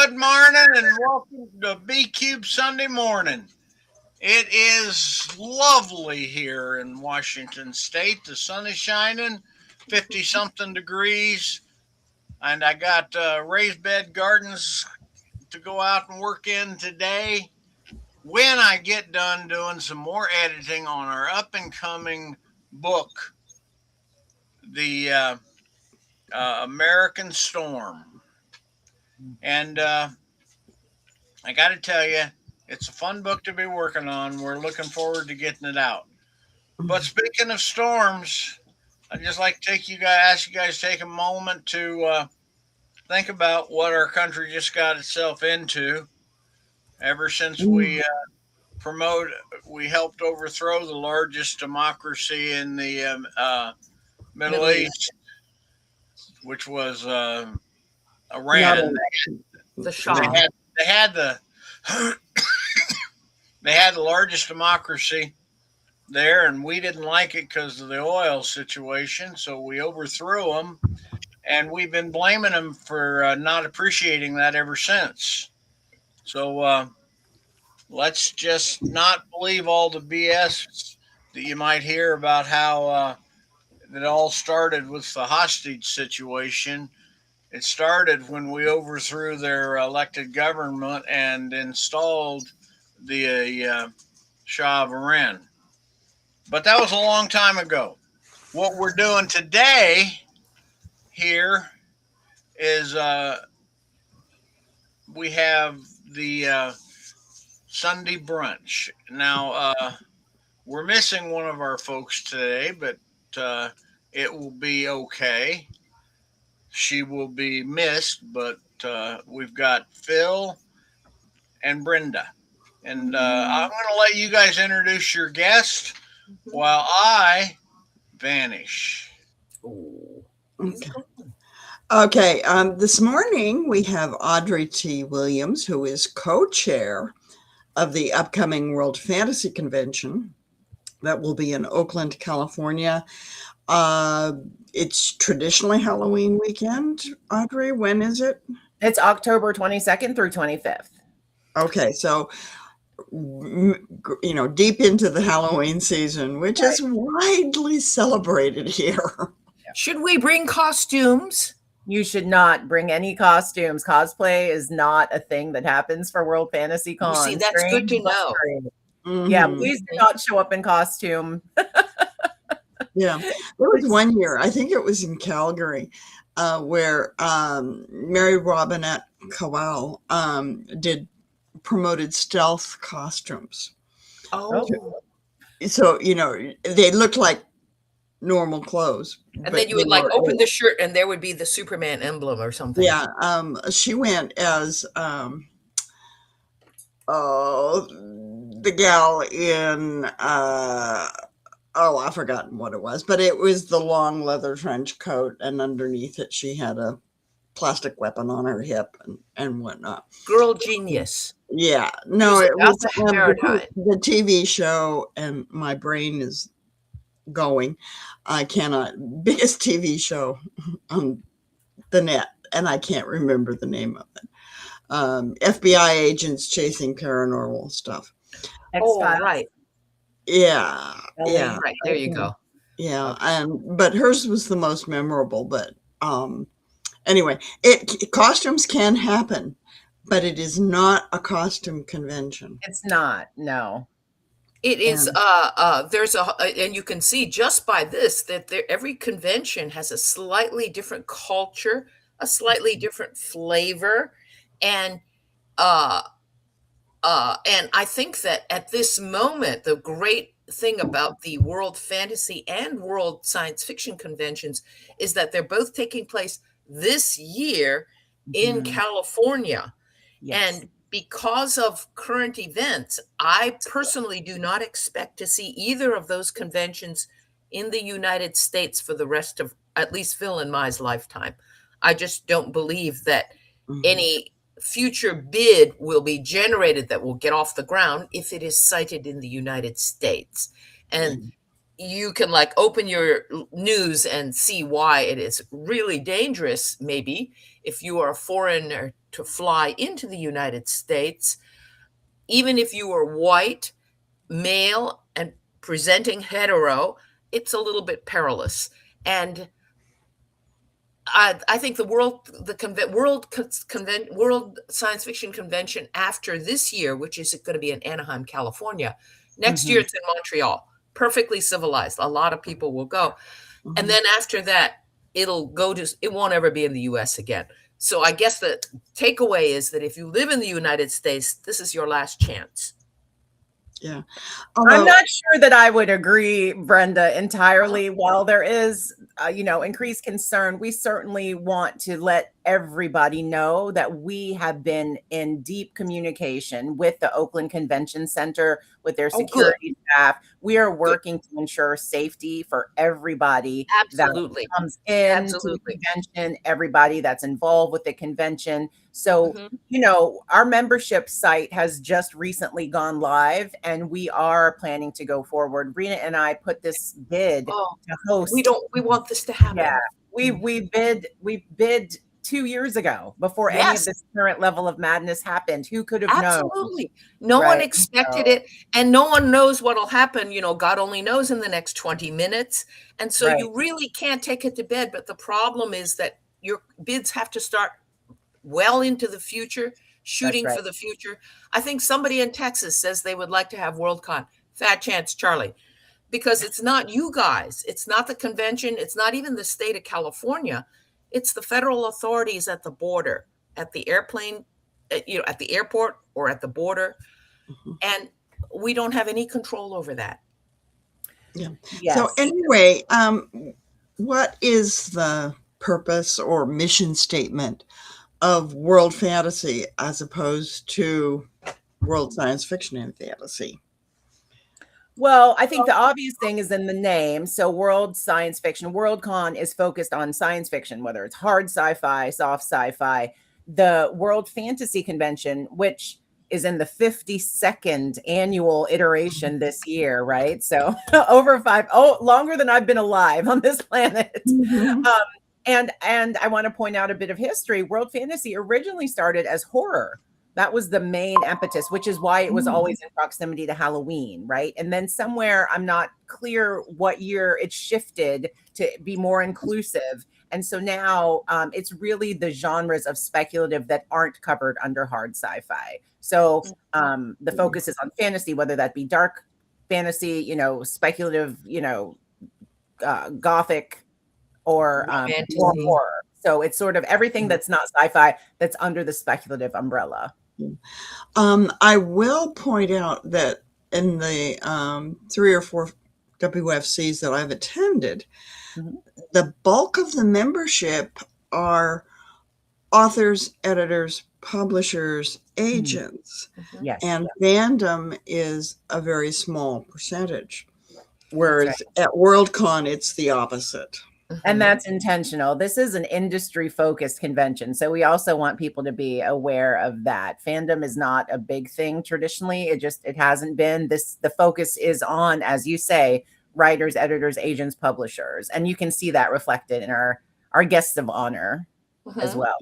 Good morning and welcome to B Cube Sunday morning. It is lovely here in Washington State. The sun is shining, 50 something degrees, and I got raised bed gardens to go out and work in today. When I get done doing some more editing on our up and coming book, The American Storm. And I got to tell you, it's a fun book to be working on. We're looking forward to getting it out. But speaking of storms, I'd just like to ask you guys to take a moment to think about what our country just got itself into. Ever since promote, we helped overthrow the largest democracy in the Middle East, which was Iran. The Shah. They had the they had the largest democracy there, and we didn't like it because of the oil situation. So we overthrew them, and we've been blaming them for not appreciating that ever since. So let's just not believe all the BS that you might hear about how it all started with the hostage situation. It started when we overthrew their elected government and installed the Shah of Iran. But that was a long time ago. What we're doing today here is we have the Sunday brunch. Now, we're missing one of our folks today, but it will be okay. She will be missed, but we've got Phil and Brenda. And I'm going to let you guys introduce your guest while I vanish. Okay. This morning we have Audrey T. Williams, who is co-chair of the upcoming World Fantasy Convention that will be in Oakland, California. It's traditionally Halloween weekend. Audrey, when is it? It's October 22nd through 25th. Okay, so deep into the Halloween season, which is widely celebrated here. Should we bring costumes? You should not bring any costumes. Cosplay is not a thing that happens for World Fantasy Con. See, that's good to know. Mm-hmm. Yeah, please do not show up in costume. Yeah, there was one year, I think it was in Calgary, where Mary Robinette Kowal promoted stealth costumes. Oh. So, they looked like normal clothes. And then you would open the shirt and there would be the Superman emblem or something. Yeah, she went as the gal in I've forgotten what it was, but it was the long leather trench coat, and underneath it she had a plastic weapon on her hip and whatnot. Girl genius. Yeah, no, it was the TV show, and my brain is going. I cannot, biggest TV show on the net, and I can't remember the name of it. FBI agents chasing paranormal stuff. X-Files. Right. Yeah. Right, there you go. Yeah, but hers was the most memorable. But anyway, costumes can happen, but it is not a costume convention. It's not. No. It is. There's and you can see just by this that every convention has a slightly different culture, a slightly different flavor, and I think that at this moment, the great thing about the World Fantasy and World Science Fiction conventions is that they're both taking place this year in California. Yes. And because of current events, I personally do not expect to see either of those conventions in the United States for the rest of, at least Phil and my lifetime. I just don't believe that any future bid will be generated that will get off the ground if it is cited in the United States. And you can open your news and see why it is really dangerous, maybe, if you are a foreigner to fly into the United States, even if you were white, male, and presenting hetero, it's a little bit perilous. And I think the World Science Fiction Convention after this year, which is going to be in Anaheim, California, next year it's in Montreal, perfectly civilized. A lot of people will go. And then after that, it won't ever be in the US again. So I guess the takeaway is that if you live in the United States, this is your last chance. Yeah. I'm not sure that I would agree, Brenda, entirely. While there is, increased concern, we certainly want to let everybody know that we have been in deep communication with the Oakland Convention Center, with their security staff. We are working to ensure safety for everybody that comes in to the convention, everybody that's involved with the convention. So, our membership site has just recently gone live, and we are planning to go forward. Rena and I put this bid to host. We want this to happen. Yeah, we bid 2 years ago before any of this current level of madness happened. Who could have known? Absolutely. No one expected it, and no one knows what'll happen. God only knows in the next 20 minutes. And so you really can't take it to bed. But the problem is that your bids have to start well into the future, shooting for the future. I think somebody in Texas says they would like to have Worldcon. Fat chance, Charlie. Because it's not you guys. It's not the convention. It's not even the state of California. It's the federal authorities at the border, at the airplane, at the airport or at the border. And we don't have any control over that. Yeah. Yes. So anyway, what is the purpose or mission statement of world fantasy as opposed to world science fiction and fantasy? Well, I think the obvious thing is in the name. So World Science Fiction, Worldcon is focused on science fiction, whether it's hard sci-fi, soft sci-fi. The World Fantasy Convention, which is in the 52nd annual iteration this year, right? So longer than I've been alive on this planet. And I want to point out a bit of history. World Fantasy originally started as horror. That was the main impetus, which is why it was always in proximity to Halloween, right? And then somewhere, I'm not clear what year it shifted to be more inclusive. And so now it's really the genres of speculative that aren't covered under hard sci-fi. So the focus is on fantasy, whether that be dark fantasy, speculative, gothic, or horror. So it's sort of everything that's not sci-fi that's under the speculative umbrella. I will point out that in the 3 or 4 WFCs that I've attended, the bulk of the membership are authors, editors, publishers, agents, and fandom is a very small percentage. Whereas at Worldcon, it's the opposite. And that's intentional. This is an industry focused convention. So we also want people to be aware of that. Fandom is not a big thing traditionally. It hasn't been. The focus is on, as you say, writers, editors, agents, publishers. And you can see that reflected in our guests of honor as well.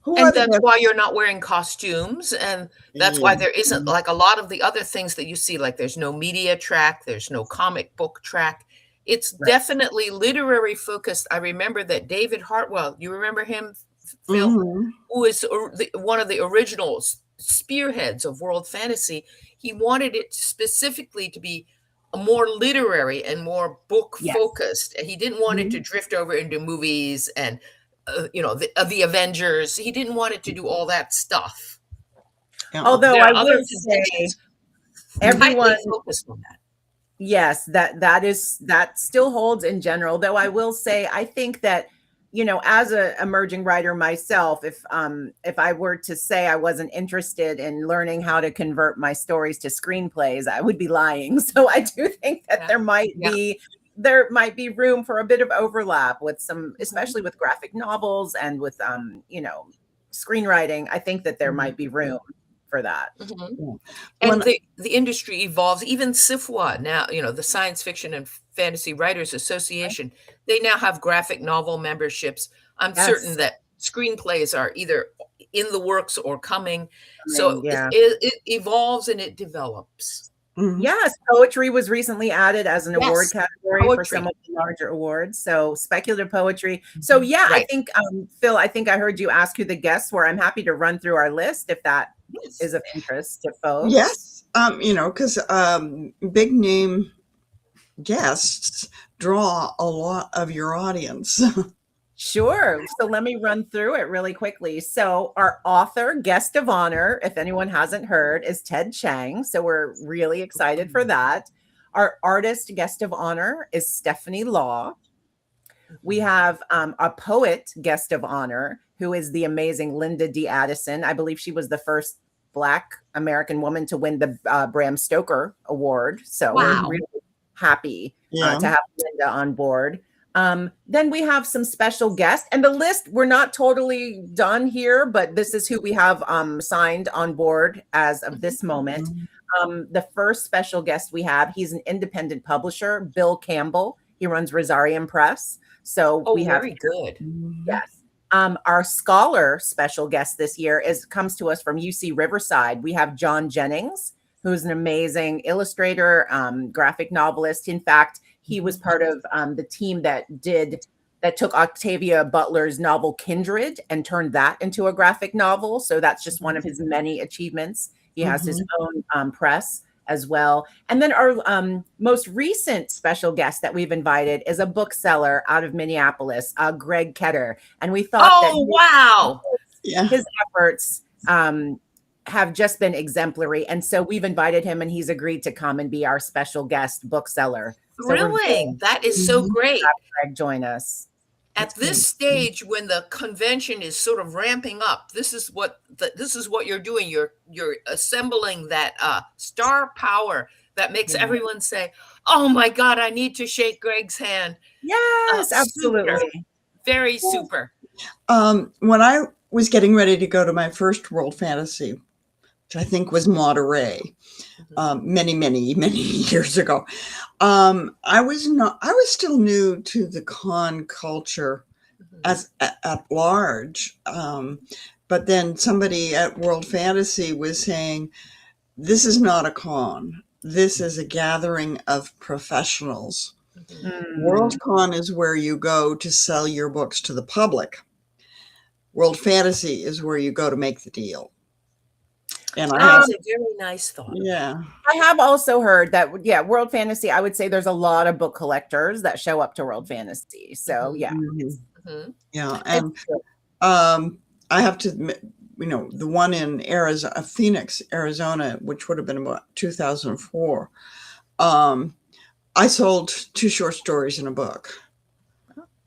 And that's why you're not wearing costumes. And that's why there isn't like a lot of the other things that you see, like there's no media track, there's no comic book track. It's definitely literary focused. I remember that David Hartwell, you remember him, Phil, who is one of the original spearheads of world fantasy. He wanted it specifically to be more literary and more book focused. He didn't want it to drift over into movies and, the Avengers. He didn't want it to do all that stuff. Although I will say everyone focused on that. Yes, that still holds in general, though I will say, I think that, as an emerging writer myself, if I were to say I wasn't interested in learning how to convert my stories to screenplays, I would be lying. So I do think that there might be room for a bit of overlap with some, especially with graphic novels and with, screenwriting. I think that there might be room for that. And the industry evolves. Even SIFWA now, the Science Fiction and Fantasy Writers Association, they now have graphic novel memberships. I'm certain that screenplays are either in the works or coming. So Yeah. it evolves and it develops. Mhm. Yes, poetry was recently added as an award Yes, category for poetry. some of the larger awards. So speculative poetry. So yeah, I Right. think Phil, I think I heard you ask who the guests were. I'm happy to run through our list if that Yes. is of interest to folks. Yes, because big name guests draw a lot of your audience. Sure. So let me run through it really quickly. So our author guest of honor, if anyone hasn't heard, is Ted Chiang. So we're really excited for that. Our artist guest of honor is Stephanie Law. We have a poet guest of honor who is the amazing Linda D. Addison. I believe she was the first Black American woman to win the Bram Stoker Award. So Wow. we're really happy Yeah. to have Linda on board. Then we have some special guests, and the list, we're not totally done here, but this is who we have signed on board as of this moment. The first special guest we have, he's an independent publisher, Bill Campbell. He runs Rosarium Press. So Oh, we have, very good. yes. Our scholar special guest this year comes to us from UC Riverside. We have John Jennings, who's an amazing illustrator, graphic novelist. In fact, he was part of the team that took Octavia Butler's novel Kindred and turned that into a graphic novel. So that's just one of his many achievements. He has his own press as well. And then our most recent special guest that we've invited is a bookseller out of Minneapolis, Greg Ketter. And we thought wow. his efforts have just been exemplary. And so we've invited him and he's agreed to come and be our special guest bookseller. So Thrilling. That is so great. Greg join us. At this stage, when the convention is sort of ramping up, this is what you're doing. You're assembling that star power that makes everyone say, "Oh my God, I need to shake Greg's hand." Yes, absolutely. Super. Very super. When I was getting ready to go to my first World Fantasy, which I think was Monterey, many years ago, I was still new to the con culture as at large. But then somebody at World Fantasy was saying, this is not a con. This is a gathering of professionals. World Con is where you go to sell your books to the public. World Fantasy is where you go to make the deal. And That's a very nice thought. Yeah. I have also heard that, World Fantasy, I would say there's a lot of book collectors that show up to World Fantasy. So, yeah. Yeah. And I have to admit, the one in Arizona, Phoenix, Arizona, which would have been about 2004, I sold 2 short stories in a book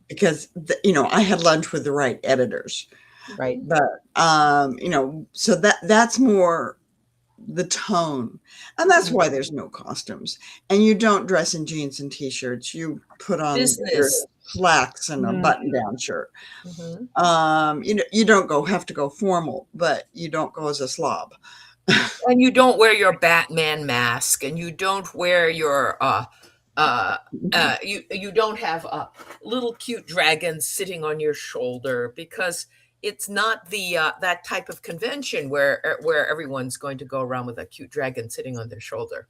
because, I had lunch with the right editors. Right. But, so that's more the tone. And that's why there's no costumes. And you don't dress in jeans and T-shirts. You put on your slacks and a button-down shirt. You don't have to go formal, but you don't go as a slob. And you don't wear your Batman mask, and you don't wear your you don't have little cute dragons sitting on your shoulder, because it's not the that type of convention where everyone's going to go around with a cute dragon sitting on their shoulder.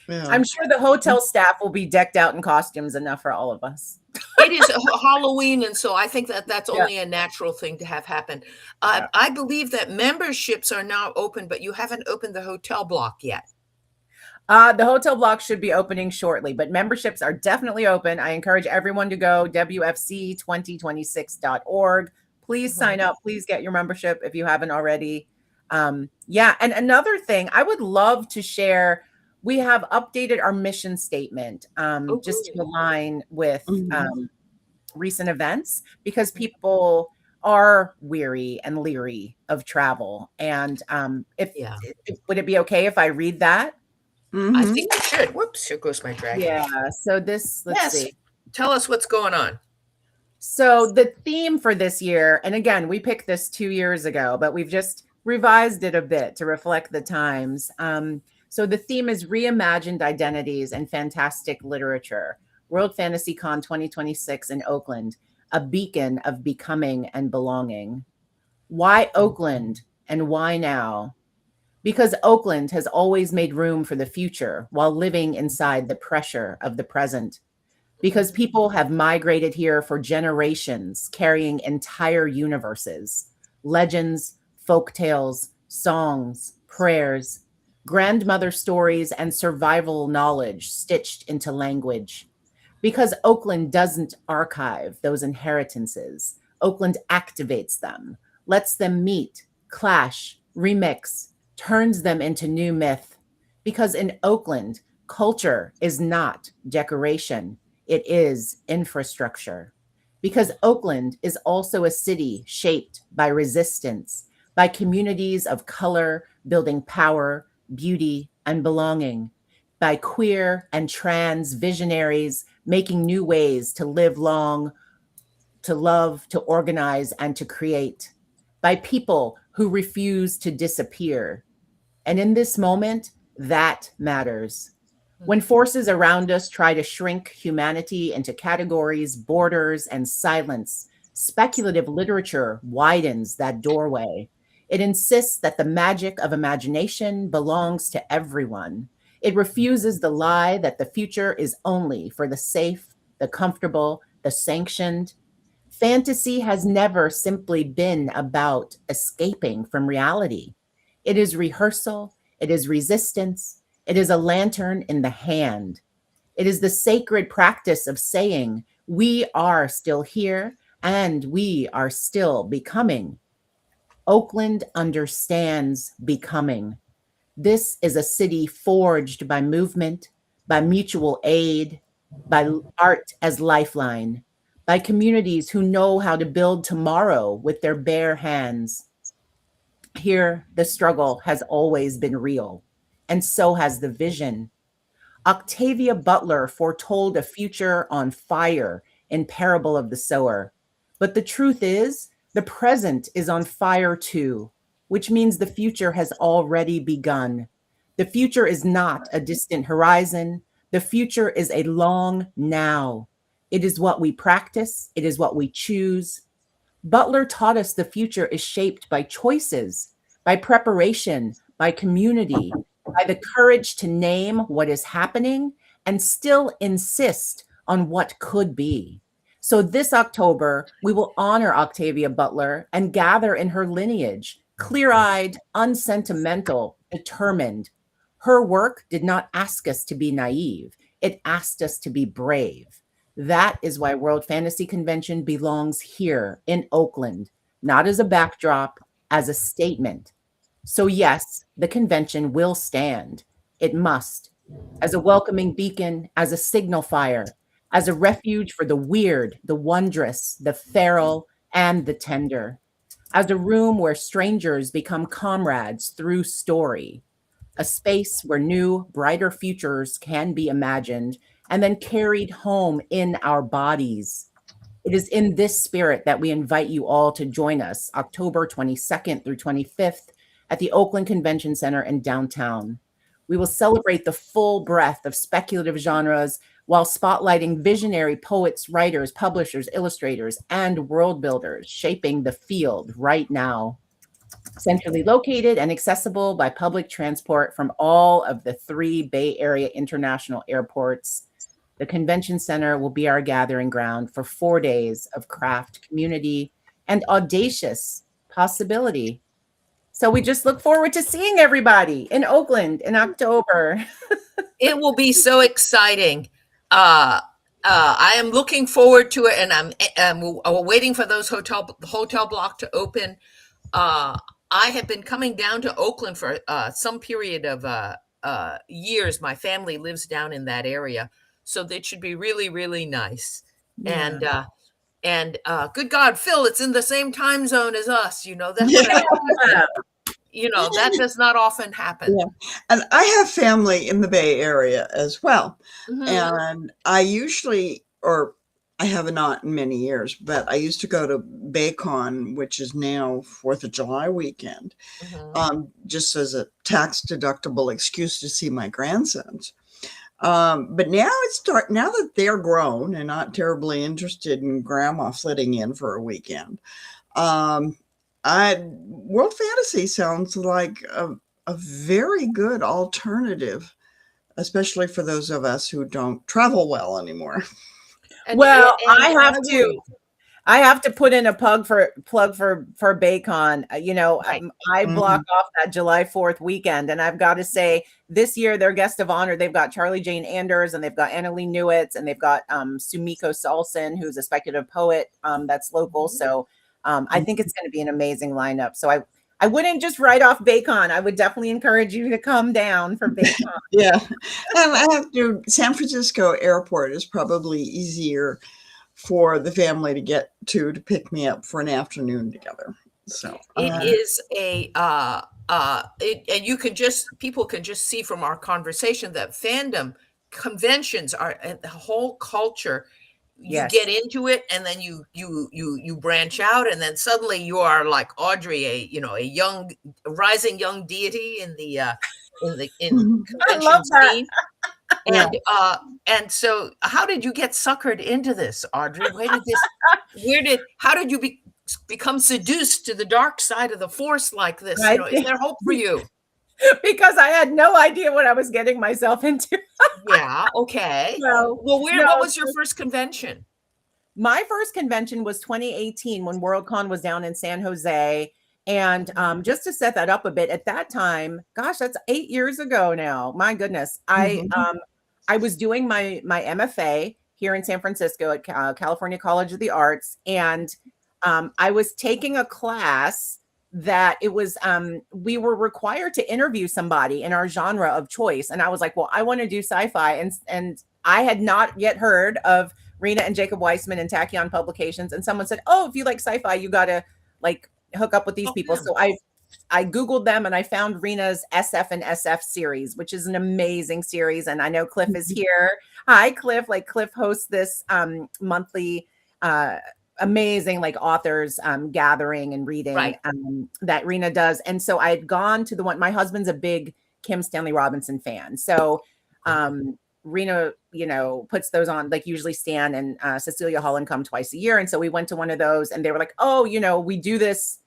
Yeah. I'm sure the hotel staff will be decked out in costumes enough for all of us. It is Halloween, and so I think that's only a natural thing to have happen. I believe that memberships are now open, but you haven't opened the hotel block yet. The hotel block should be opening shortly, but memberships are definitely open. I encourage everyone to go wfc2026.org. Please sign up. Please get your membership if you haven't already. And another thing I would love to share, we have updated our mission statement just to align with recent events, because people are weary and leery of travel. And would it be okay if I read that? I think you should. Whoops, here goes my dragon. Yeah. So let's see. Tell us what's going on. So the theme for this year, and again, we picked this 2 years ago, but we've just revised it a bit to reflect the times. So the theme is reimagined identities and fantastic literature, World Fantasy Con 2026 in Oakland. a beacon of becoming and belonging. Why Oakland and why now? Because Oakland has always made room for the future while living inside the pressure of the present. Because people have migrated here for generations, carrying entire universes, legends, folk tales, songs, prayers, grandmother stories, and survival knowledge stitched into language. Because Oakland doesn't archive those inheritances, Oakland activates them, lets them meet, clash, remix, turns them into new myth. Because in Oakland, culture is not decoration, it is infrastructure. Because Oakland is also a city shaped by resistance, by communities of color building power, beauty, and belonging, by queer and trans visionaries making new ways to live long, to love, to organize, and to create, by people who refuse to disappear. And in this moment, that matters. When forces around us try to shrink humanity into categories, borders, and silence, speculative literature widens that doorway. It insists that the magic of imagination belongs to everyone. It refuses the lie that the future is only for the safe, the comfortable, the sanctioned. Fantasy has never simply been about escaping from reality. It is rehearsal, it is resistance, it is a lantern in the hand. It is the sacred practice of saying, we are still here and we are still becoming. Oakland understands becoming. This is a city forged by movement, by mutual aid, by art as lifeline, by communities who know how to build tomorrow with their bare hands. Here, the struggle has always been real, and so has the vision. Octavia Butler foretold a future on fire in Parable of the Sower. But the truth is, the present is on fire too, which means the future has already begun. The future is not a distant horizon. The future is a long now. It is what we practice, it is what we choose. Butler taught us the future is shaped by choices, by preparation, by community, by the courage to name what is happening and still insist on what could be. So this October, we will honor Octavia Butler and gather in her lineage, clear-eyed, unsentimental, determined. Her work did not ask us to be naive. It asked us to be brave. That is why World Fantasy Convention belongs here in Oakland, not as a backdrop, as a statement. So yes, the convention will stand. It must, as a welcoming beacon, as a signal fire, as a refuge for the weird, the wondrous, the feral, and the tender, as a room where strangers become comrades through story, a space where new, brighter futures can be imagined and then carried home in our bodies. It is in this spirit that we invite you all to join us October 22nd through 25th at the Oakland Convention Center in downtown. We will celebrate the full breadth of speculative genres while spotlighting visionary poets, writers, publishers, illustrators, and world builders shaping the field right now. Centrally located and accessible by public transport from all of the 3 Bay Area international airports, the convention center will be our gathering ground for 4 days of craft, community, and audacious possibility. So we just look forward to seeing everybody in Oakland in October. It will be so exciting. I am looking forward to it, and I'm waiting for those hotel block to open. I have been coming down to Oakland for some period of years. My family lives down in that area, so that should be really, really nice. Yeah. And good God, Phil, it's in the same time zone as us. You know that's what that does not often happen. Yeah. And I have family in the Bay Area as well. Mhm. And I usually, or I have not in many years, but I used to go to BayCon, which is now 4th of July weekend, Mhm. just as a tax deductible excuse to see my grandsons. But now that they're grown and not terribly interested in grandma flitting in for a weekend, World Fantasy sounds like a very good alternative, especially for those of us who don't travel well anymore. Well, I have agree. to. I have to put in a plug for Baycon. Right. I block off that July 4th weekend, and I've got to say, this year their guest of honor, they've got Charlie Jane Anders, and they've got Annalee Newitz, and they've got Sumiko Salson, who's a speculative poet that's local. So I think it's going to be an amazing lineup. So I wouldn't just write off Baycon. I would definitely encourage you to come down for Baycon. Yeah, I have to. San Francisco Airport is probably easier for the family to get to pick me up for an afternoon together. So it is and people can just see from our conversation that fandom conventions are the whole culture. You Yes. get into it, and then you branch out, and then suddenly you are like Audrey, a young rising young deity in the convention scene. And so how did you get suckered into this, Audrey? How did you become seduced to the dark side of the force like this? Is there hope for you? Because I had no idea what I was getting myself into. Yeah. Okay. No, what was your first convention? My first convention was 2018 when Worldcon was down in San Jose. And just to set that up a bit, at that time, gosh, that's 8 years ago now. My goodness. I was doing my MFA here in San Francisco at California College of the Arts. And I was taking a class that it was, we were required to interview somebody in our genre of choice. And I was like, well, I want to do sci-fi. And I had not yet heard of Rena and Jacob Weissman and Tachyon Publications. And someone said, oh, if you like sci-fi, you got to like hook up with these people. Yeah. So I Googled them and I found Rena's SF and SF series, which is an amazing series. And I know Cliff is here. Hi, Cliff. Like Cliff hosts this monthly amazing like authors gathering and reading right. That Rena does. And so I had gone to the one, my husband's a big Kim Stanley Robinson fan. So Rena, puts those on, like usually Stan and Cecilia Holland come twice a year. And so we went to one of those and they were like, oh, we do this.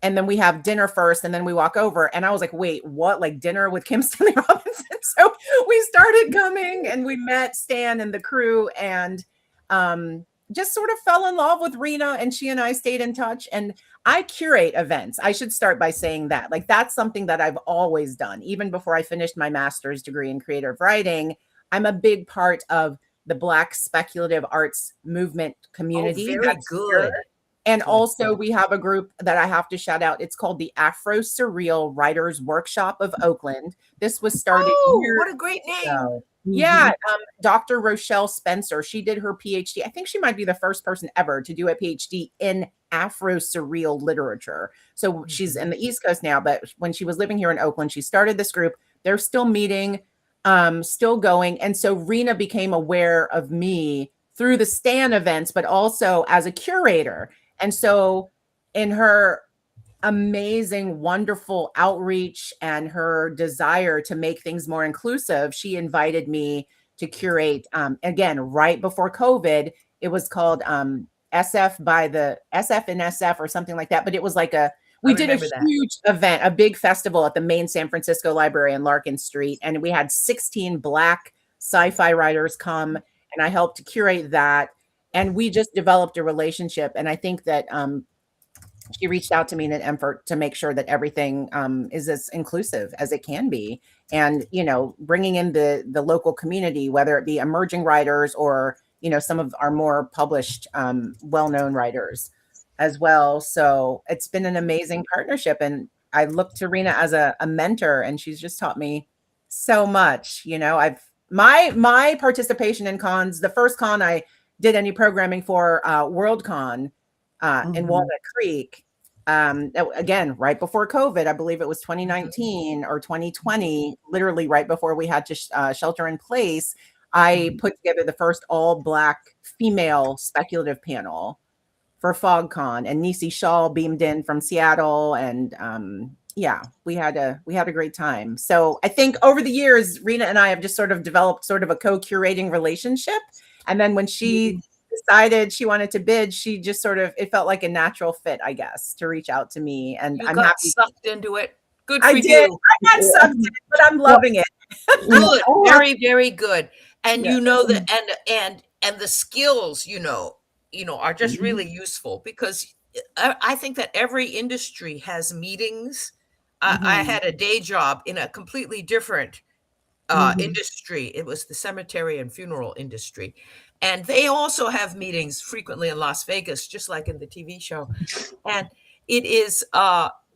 And then we have dinner first and then we walk over. And I was like, wait, what? Like dinner with Kim Stanley Robinson? So we started coming and we met Stan and the crew and just sort of fell in love with Rena, and she and I stayed in touch. And I curate events. I should start by saying that. Like that's something that I've always done. Even before I finished my master's degree in creative writing, I'm a big part of the Black speculative arts movement community. Oh, very good. Here. And also we have a group that I have to shout out. It's called the Afro Surreal Writers Workshop of Oakland. This was started. Oh, what a great name. Ago. Yeah. Dr. Rochelle Spencer, she did her PhD. I think she might be the first person ever to do a PhD in Afro Surreal literature. So she's in the East Coast now, but when she was living here in Oakland, she started this group. They're still meeting, still going. And so Rena became aware of me through the Stan events, but also as a curator. And so in her amazing, wonderful outreach and her desire to make things more inclusive, she invited me to curate, again, right before COVID. It was called SF by the SF and SF or something like that. But it was like we did a huge event, a big festival at the main San Francisco Library on Larkin Street. And we had 16 Black sci-fi writers come, and I helped to curate that. And we just developed a relationship. And I think that she reached out to me in an effort to make sure that everything is as inclusive as it can be. And, bringing in the local community, whether it be emerging writers or, some of our more published, well-known writers as well. So it's been an amazing partnership. And I look to Rena as a mentor, and she's just taught me so much. My participation in cons, the first con I did any programming for, Worldcon in Walnut Creek, again, right before COVID. I believe it was 2019 or 2020, literally right before we had to shelter in place. I put together the first all Black female speculative panel for FogCon, and Nisi Shaw beamed in from Seattle, and Yeah, we had a great time. So I think over the years, Rena and I have just sort of developed sort of a co-curating relationship. And then when she decided she wanted to bid, she just sort of, it felt like a natural fit, I guess, to reach out to me. And You I'm got happy. sucked into it. Good I for did. you. I got sucked in, but I'm Well, loving it. Good. I have- Very, very good. And Yeah. you know that and the skills, are just Mhm. really useful because I think that every industry has meetings. I Mhm. had a day job in a completely different Mhm. industry. It was the cemetery and funeral industry. And they also have meetings frequently in Las Vegas, just like in the TV show. And it is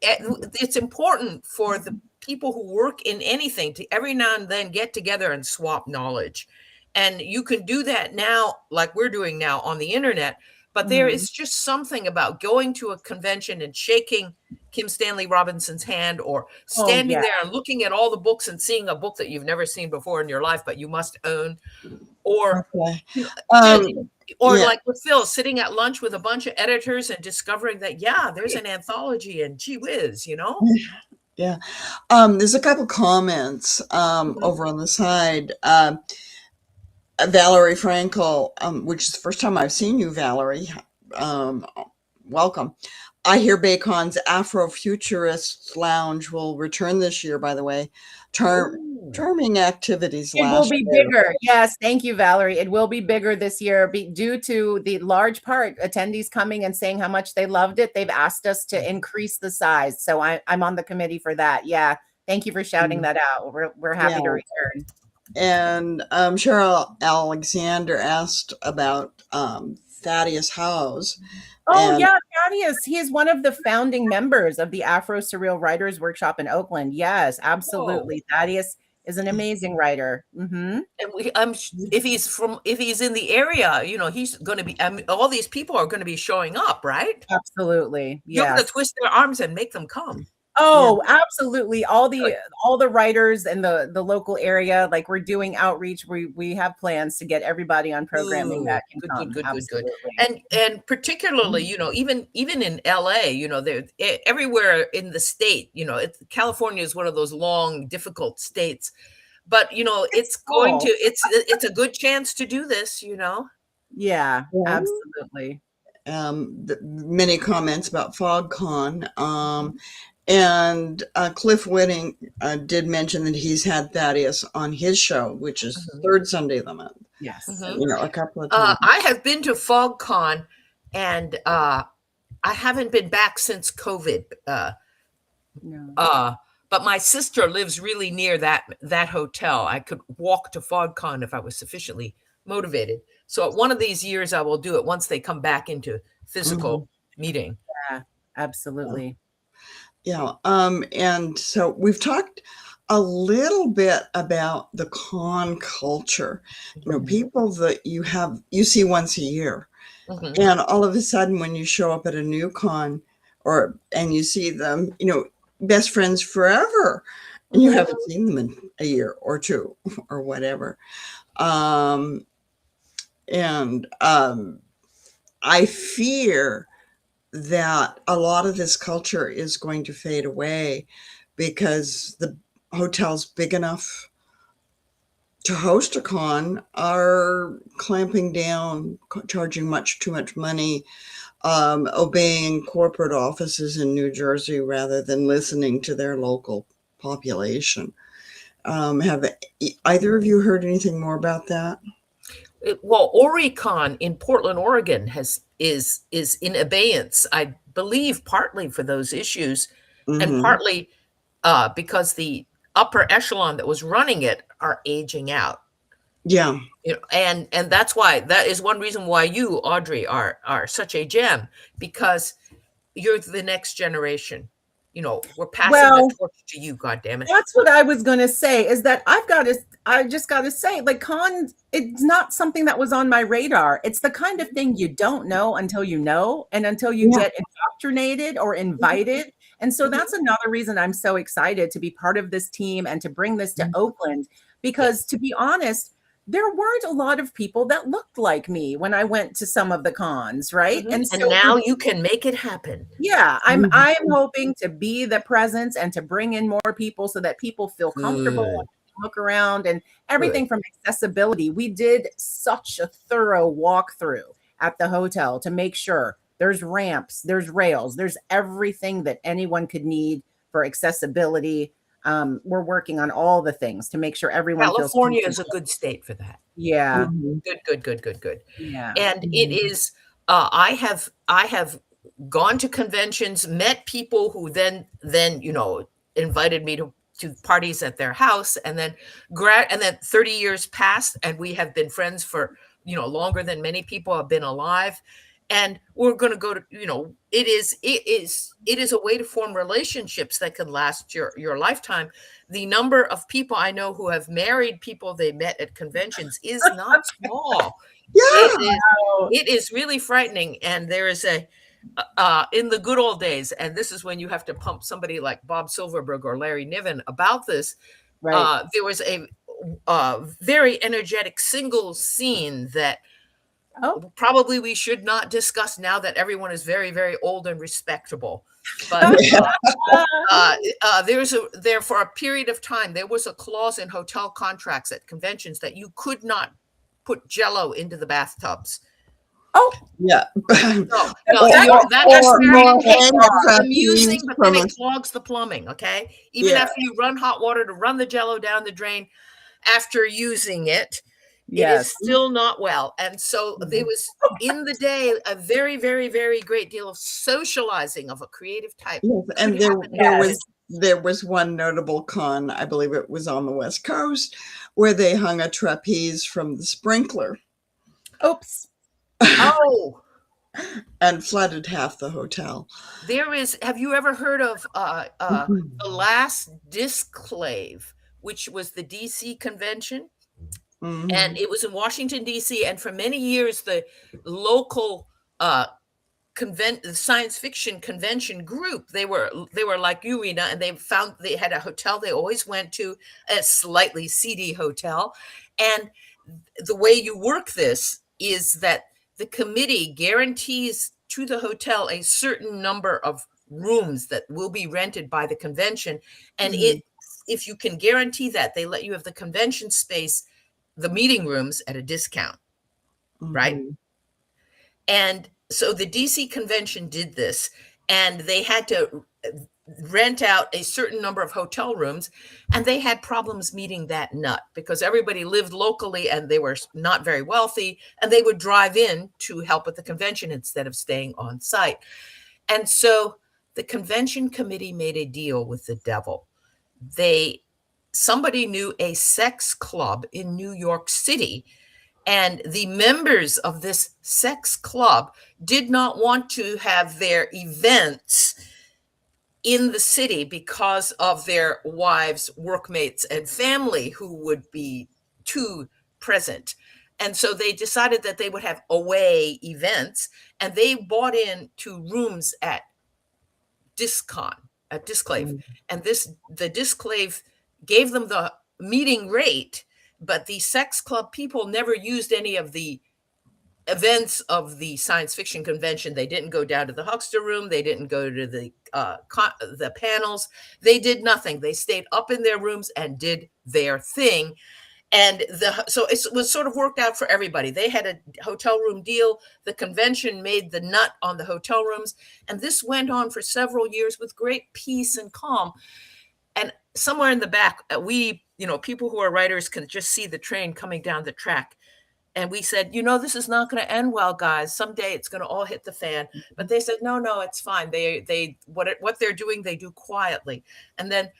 it's important for the people who work in anything to every now and then get together and swap knowledge. And you can do that now, like we're doing now on the internet. But there Mhm. is just something about going to a convention and shaking Kim Stanley Robinson's hand, or Oh, standing yeah. there and looking at all the books and seeing a book that you've never seen before in your life, but you must own, or Okay. you know, just, Um, or yeah. like with Phil, sitting at lunch with a bunch of editors and discovering that, yeah, there's an anthology and gee whiz, Yeah. There's a couple comments Mhm. over on the side. Valerie Frankel, which is the first time I've seen you, Valerie. Um, Welcome. I hear Bacon's Afrofuturist Lounge will return this year, by the way. Ooh. Charming activities It will last be year. bigger. Yes, thank you, Valerie. It will be bigger this year due to the large part attendees coming and saying how much they loved it. They've asked us to increase the size. So I'm on the committee for that. Yeah. Thank you for shouting that out. We're happy to Yeah. return. And Cheryl Alexander asked about Thaddeus Howes. Oh, And yeah, Thaddeus. He is one of the founding members of the Afro Surreal Writers Workshop in Oakland. Yes, Oh, absolutely. Thaddeus is an amazing writer. and if he's in the area, he's going to be. I mean, all these people are going to be showing up, right? Absolutely. You're going to Yes. twist their arms and make them come. yeah, Oh, absolutely. All Good, the writers in the local area, like we're doing outreach. We have plans to get everybody on programming good, that can good, good, come. good, good, good. Absolutely. And particularly, even in LA, there everywhere in the state, California is one of those long, difficult states, but It's it's a good chance to do this. Yeah, yeah. absolutely. Many comments about FogCon. And Cliff Whitting did mention that he's had Thaddeus on his show, which is Mhm, third Sunday of the month. Yes. mhm. A couple of times. I have been to FogCon, and I haven't been back since COVID. No. But my sister lives really near that hotel. I could walk to FogCon if I was sufficiently motivated. So one of these years, I will do it once they come back into physical Mhm. meeting. Yeah, absolutely. Yeah. And so we've talked a little bit about the con culture, Mhm. people that you see once a year. Mhm. And all of a sudden, when you show up at a new con and you see them, best friends forever, and you Mhm. haven't seen them in a year or two or whatever. Um, and I fear that a lot of this culture is going to fade away because the hotels big enough to host a con are clamping down, charging much too much money, obeying corporate offices in New Jersey rather than listening to their local population. Have either of you heard anything more about that? Well, Oricon in Portland, Oregon is in abeyance. I believe partly for those issues, and Mm-hmm. partly because the upper echelon that was running it are aging out. Yeah. And that is one reason why you, Audrey, are such a gem, because you're the next generation. We're passing the Well, torch to you. God damn it! that's what I was going to say is that I just got to say, like, con, it's not something that was on my radar. It's the kind of thing you don't know until you know, and until you Yeah. get indoctrinated or invited. And so that's another reason I'm so excited to be part of this team and to bring this to Oakland, Yes. because to be honest, there weren't a lot of people that looked like me when I went to some of the cons, right? Mhm. And so now you can make it happen. yeah, I'm hoping to be the presence and to bring in more people so that people feel comfortable Good. and look around, and everything from accessibility. We did such a thorough walkthrough at the hotel to make sure there's ramps, there's rails, there's everything that anyone could need for accessibility. We're working on all the things to make sure everyone feels California is a comfortable. good state for that. Yeah, Good. yeah. And it is. I have gone to conventions, met people who then invited me to parties at their house, and then 30 years passed, and we have been friends for longer than many people have been alive. And we're going to go to it is a way to form relationships that can last your lifetime. The number of people I know who have married people they met at conventions is not small. It is really frightening. And there is in the good old days, and this is when you have to pump somebody like Bob Silverberg or Larry Niven about this. Right. There was a very energetic single scene that probably we should not discuss now that everyone is very, very old and respectable. But there for a period of time, there was a clause in hotel contracts at conventions that you could not put Jell-O into the bathtubs. Oh, yeah. No, that's very amusing, but then it clogs the plumbing. Okay, even after you run hot water to run the Jell-O down the drain after using it, it is still not well. And so there was in the day a very, very, very great deal of socializing of a creative type. Yes, and there was one notable con, I believe it was on the West Coast, where they hung a trapeze from the sprinkler. Oops. Oh. And flooded half the hotel. Have you ever heard of the last Disclave, which was the DC convention? Mm-hmm. And it was in Washington, D.C. And for many years, the local science fiction convention group, they were like you, Rena, and they had a hotel they always went to, a slightly seedy hotel. And the way you work this is that the committee guarantees to the hotel a certain number of rooms that will be rented by the convention. And if you can guarantee that, they let you have the convention space, the meeting rooms at a discount, right? And so the DC convention did this, and they had to rent out a certain number of hotel rooms, and they had problems meeting that nut because everybody lived locally and they were not very wealthy, and they would drive in to help at the convention instead of staying on site. And so the convention committee made a deal with the devil. Somebody knew a sex club in New York City, and the members of this sex club did not want to have their events in the city because of their wives, workmates, and family who would be too present. And so they decided that they would have away events, and they bought into rooms at Disclave. And the Disclave gave them the meeting rate, but the sex club people never used any of the events of the science fiction convention. They didn't go down to the Huckster room. They didn't go to the panels. They did nothing. They stayed up in their rooms and did their thing. And so it was sort of worked out for everybody. They had a hotel room deal. The convention made the nut on the hotel rooms. And this went on for several years with great peace and calm. And somewhere in the back, people who are writers can just see the train coming down the track. And we said, this is not going to end well, guys. Someday it's going to all hit the fan. But they said, no, it's fine. What they're doing, they do quietly. And then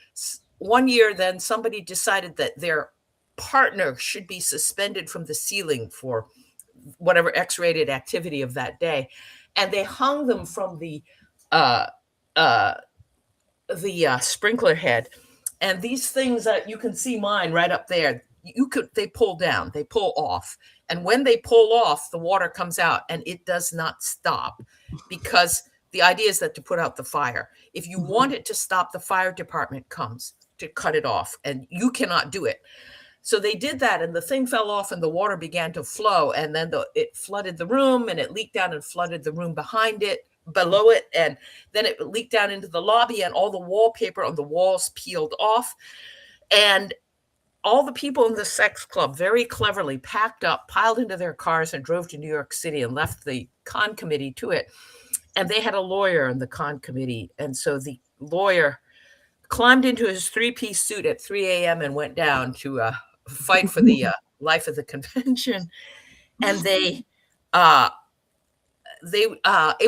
one year, then somebody decided that their partner should be suspended from the ceiling for whatever X-rated activity of that day. And they hung them from the sprinkler head. And these things that you can see mine right up there, they pull down, they pull off. And when they pull off, the water comes out and it does not stop, because the idea is that to put out the fire. If you want it to stop, the fire department comes to cut it off, and you cannot do it. So they did that, and the thing fell off, and the water began to flow, and then it flooded the room, and it leaked down and flooded the room below it, and then it leaked down into the lobby, and all the wallpaper on the walls peeled off, and all the people in the sex club very cleverly packed up, piled into their cars, and drove to New York City and left the con committee to it. And they had a lawyer in the con committee, and so the lawyer climbed into his 3-piece suit at 3 a.m. and went down to fight for the life of the convention. And it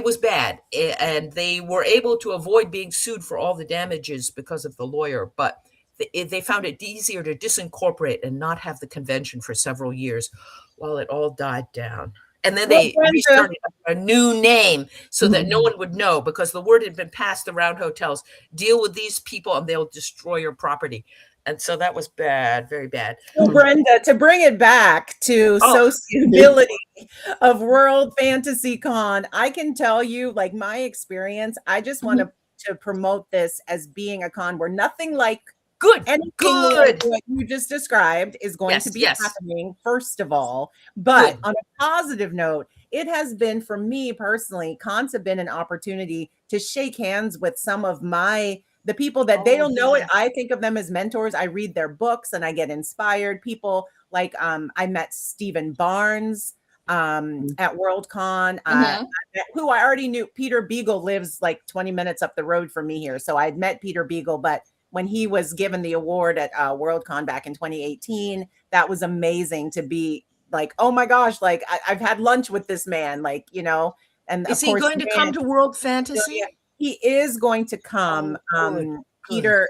was bad, and they were able to avoid being sued for all the damages because of the lawyer, but they found it easier to disincorporate and not have the convention for several years while it all died down. And then they restarted a new name so that no one would know, because the word had been passed around hotels: deal with these people and they'll destroy your property. And so that was bad, very bad. Well, Brenda, to bring it back to sociability of World Fantasy Con, I can tell you, like, my experience, I just want to promote this as being a con where nothing like anything like what you just described is going to be happening, first of all. But on a positive note, it has been, for me personally, cons have been an opportunity to shake hands with some of the people that they don't know it. I think of them as mentors. I read their books and I get inspired. People like, I met Stephen Barnes at Worldcon, who I already knew. Peter Beagle lives like 20 minutes up the road from me here. So I'd met Peter Beagle, but when he was given the award at Worldcon back in 2018, that was amazing to be like, oh my gosh, like I've had lunch with this man, like, you know. And is he going to come to World Fantasy? He is going to come. Peter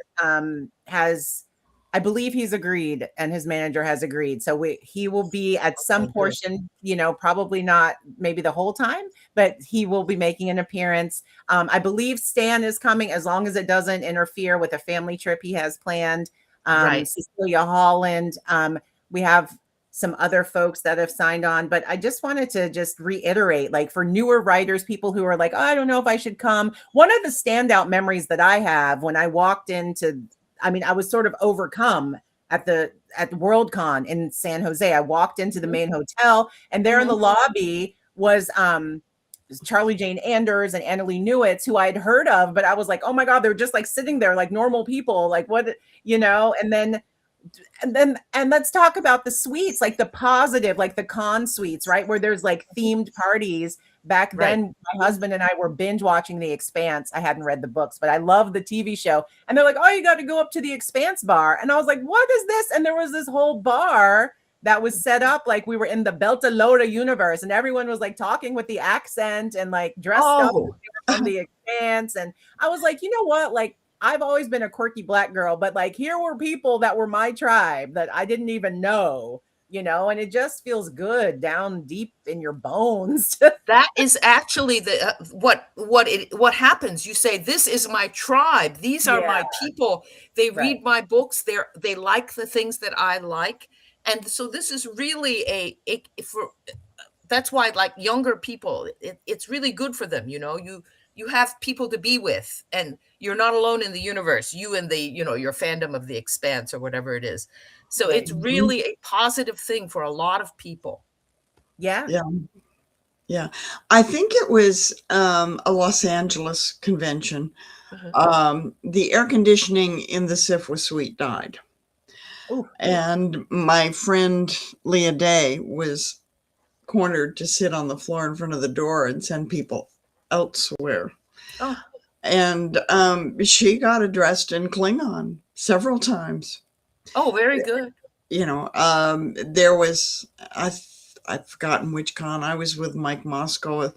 has, I believe he's agreed, and his manager has agreed. So he will be at some portion, you know, probably not maybe the whole time, but he will be making an appearance. I believe Stan is coming, as long as it doesn't interfere with a family trip he has planned. Cecilia Holland. We have some other folks that have signed on, but I just wanted to just reiterate, like, for newer writers, people who are like, oh, I don't know if I should come. One of the standout memories that I have when I walked into, I mean, I was sort of overcome at Worldcon in San Jose. I walked into the main hotel, and there in the lobby was Charlie Jane Anders and Annalee Newitz, who I had heard of, but I was like, oh my God, they're just like sitting there like normal people, like what, you know. And let's talk about the suites, like the positive, like the con suites, right? Where there's like themed parties. Back then, my husband and I were binge watching The Expanse. I hadn't read the books, but I love the TV show. And they're like, oh, you got to go up to the Expanse bar. And I was like, what is this? And there was this whole bar that was set up like we were in the Beltalowda universe, and everyone was like talking with the accent and like dressed up from The Expanse. And I was like, you know what? Like, I've always been a quirky Black girl, but like here were people that were my tribe that I didn't even know, you know, and it just feels good down deep in your bones. That is actually the what happens. You say, this is my tribe. These are my people. They read my books. They like the things that I like. And so this is really that's why, like, younger people, it's really good for them. You know, you have people to be with, and you're not alone in the universe, you and the, you know, your fandom of The Expanse or whatever it is. So it's really a positive thing for a lot of people. Yeah. I think it was a Los Angeles convention. The air conditioning in the SIFWA suite died. And my friend Leah Day was cornered to sit on the floor in front of the door and send people elsewhere. And she got addressed in Klingon several times. Oh, very good. You know, there was, I've forgotten which con. I was with Mike Moscow.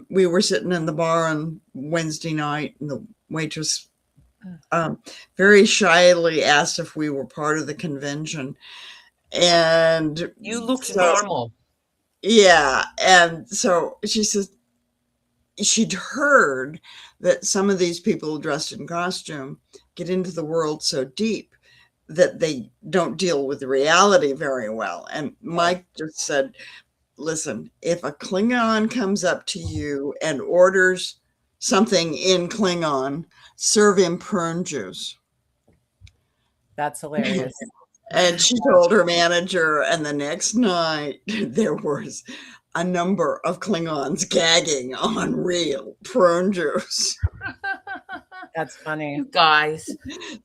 We were sitting in the bar on Wednesday night, and the waitress very shyly asked if we were part of the convention. And you looked normal. Yeah. And so she says she'd heard that some of these people dressed in costume get into the world so deep that they don't deal with the reality very well. And Mike just said, listen, if a Klingon comes up to you and orders something in Klingon, serve him prune juice. That's hilarious. And she told her manager, and the next night there was a number of Klingons gagging on real prune juice. That's funny. You guys.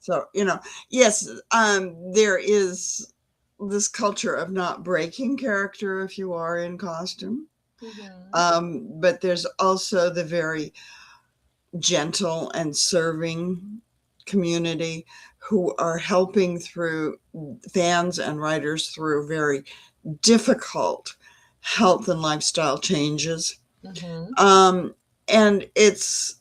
So, yes, there is this culture of not breaking character if you are in costume. But there's also the very gentle and serving community who are helping through fans and writers through very difficult health and lifestyle changes. And it's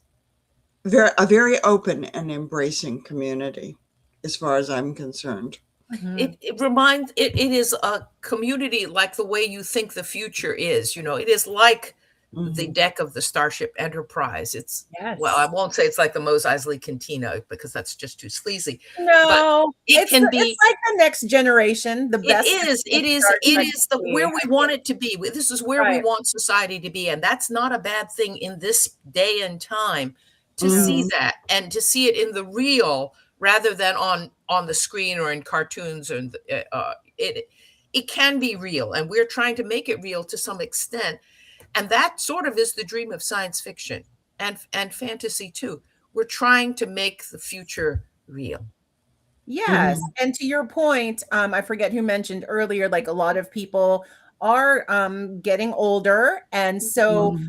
a very open and embracing community as far as I'm concerned. It reminds it is a community like the way you think the future is. It is like the deck of the Starship Enterprise. It's well, I won't say it's like the Mos Eisley Cantina because that's just too sleazy. No, it's like the next generation. The best. It is where we want it to be. This is where we want society to be, and that's not a bad thing in this day and time to see that and to see it in the real rather than on the screen or in cartoons. And it can be real, and we're trying to make it real to some extent. And that sort of is the dream of science fiction and fantasy too. We're trying to make the future real. Yes. And to your point, I forget who mentioned earlier, like a lot of people are getting older. And so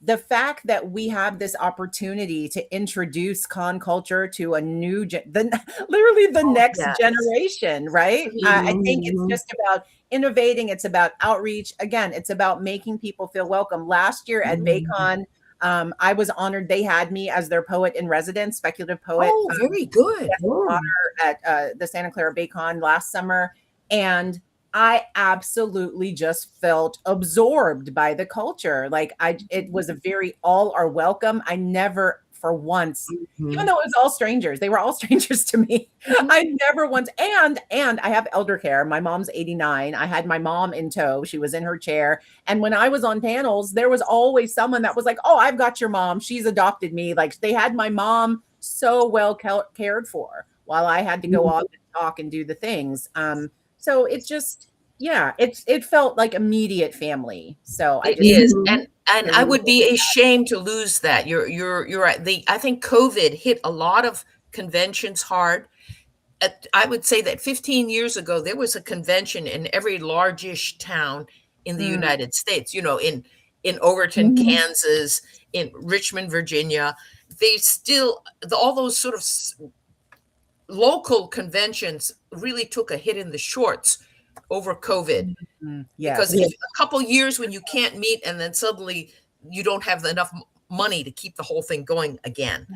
the fact that we have this opportunity to introduce con culture to a new, literally the next generation, right? I think it's just about innovating. It's about outreach. Again, it's about making people feel welcome. Last year at BayCon, I was honored. They had me as their poet in residence, speculative poet. Oh, very good. At the Santa Clara BayCon last summer. And I absolutely just felt absorbed by the culture. Like it was a very all are welcome. I never for once, even though it was all strangers, they were all strangers to me. I never once, and I have elder care. My mom's 89. I had my mom in tow. She was in her chair. And when I was on panels, there was always someone that was like, oh, I've got your mom. She's adopted me. Like they had my mom so well cared for while I had to go off and talk and do the things. So it's just, it felt like immediate family. So it is. And I would be ashamed to lose that. You're right. I think COVID hit a lot of conventions hard. I would say that 15 years ago, there was a convention in every largish town in the United States, in Overton, Kansas, in Richmond, Virginia. They still, all those sort of local conventions really took a hit in the shorts over COVID. Because a couple years when you can't meet and then suddenly you don't have enough money to keep the whole thing going again.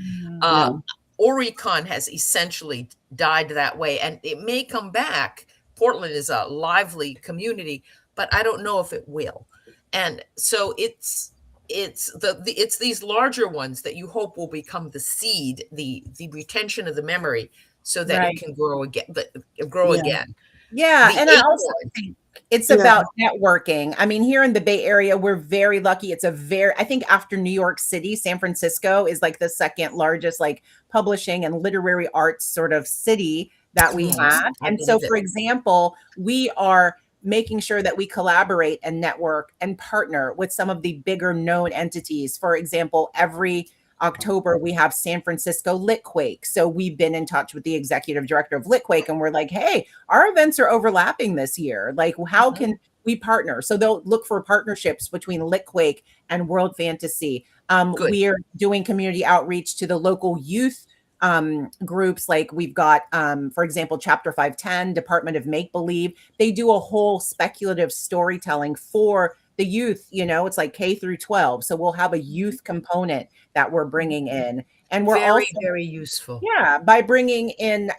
Oricon has essentially died that way, and it may come back. Portland is a lively community, but I don't know if it will. And so it's these larger ones that you hope will become the seed, the retention of the memory, so that it can grow again. Yeah, and I also think it's about networking. I mean, here in the Bay Area, we're very lucky. I think after New York City, San Francisco is like the second largest like publishing and literary arts sort of city that we have. And so, for example, we are making sure that we collaborate and network and partner with some of the bigger known entities. For example, every October, we have San Francisco Litquake. So we've been in touch with the executive director of Litquake, and we're like, hey, our events are overlapping this year. Like, how can we partner? So they'll look for partnerships between Litquake and World Fantasy. We are doing community outreach to the local youth groups. Like we've got, for example, Chapter 510, Department of Make Believe. They do a whole speculative storytelling for the youth, it's like K through 12. So we'll have a youth component that we're bringing in, and we're very, very useful. Yeah, by bringing in,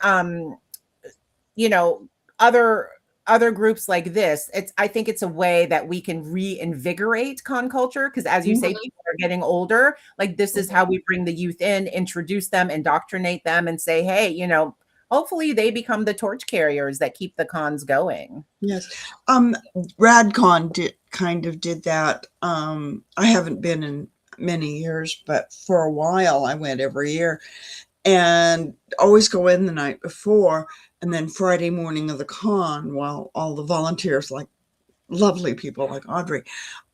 other groups like this. I think it's a way that we can reinvigorate con culture because, as you say, people are getting older. Like this is how we bring the youth in, introduce them, indoctrinate them, and say, hey, hopefully they become the torch carriers that keep the cons going. Yes. RadCon did that. I haven't been in many years, but for a while I went every year. and always go in the night before. And then Friday morning of the con, while all the volunteers, like lovely people like Audrey,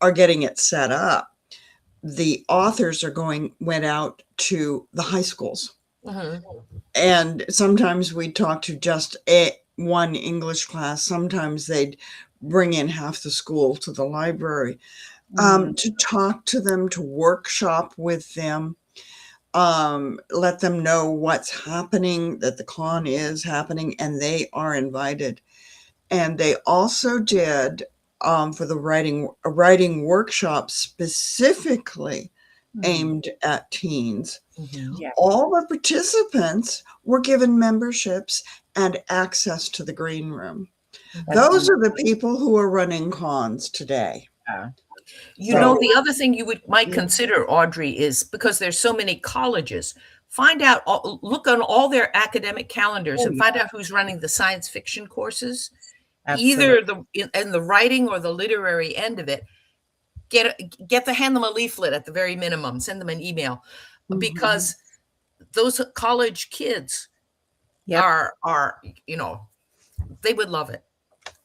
are getting it set up, the authors went out to the high schools. Mhm. And sometimes we'd talk to just one English class. Sometimes they'd bring in half the school to the library to talk to them, to workshop with them, let them know what's happening, that the con is happening, and they are invited. And they also did for the writing workshop specifically aimed at teens. Yeah. All the participants were given memberships and access to the green room. Those are the people who are running cons today. Yeah. You know, the other thing you might consider, Audrey, is because there's so many colleges, find out, look on all their academic calendars and find out who's running the science fiction courses, either in the writing or the literary end of it. Hand them a leaflet at the very minimum, send them an email, because those college kids are, you know, they would love it.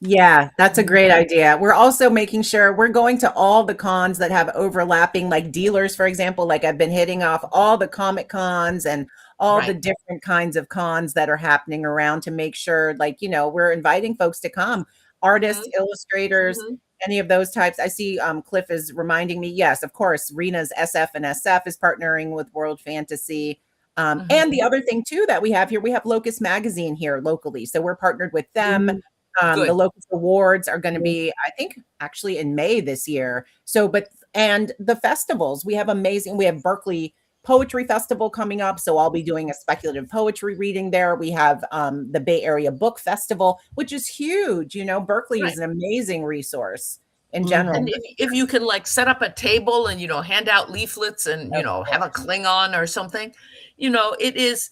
Yeah, that's a great idea. We're also making sure we're going to all the cons that have overlapping, like dealers, for example. Like I've been hitting off all the comic cons and all the different kinds of cons that are happening around to make sure, like, you know, we're inviting folks to come, artists, illustrators, any of those types. I see Cliff is reminding me, yes, of course, Rena's SF and SF is partnering with World Fantasy. And the other thing too that we have here, we have Locust Magazine here locally. So we're partnered with them. The Locust Awards are going to be, I think, actually in May this year. So, and the festivals, we have Berkeley Poetry Festival coming up. So I'll be doing a speculative poetry reading there. We have the Bay Area Book Festival, which is huge. You know, Berkeley is an amazing resource in general. And if you can like set up a table and, you know, hand out leaflets and, you know, have a Klingon or something, you know, it's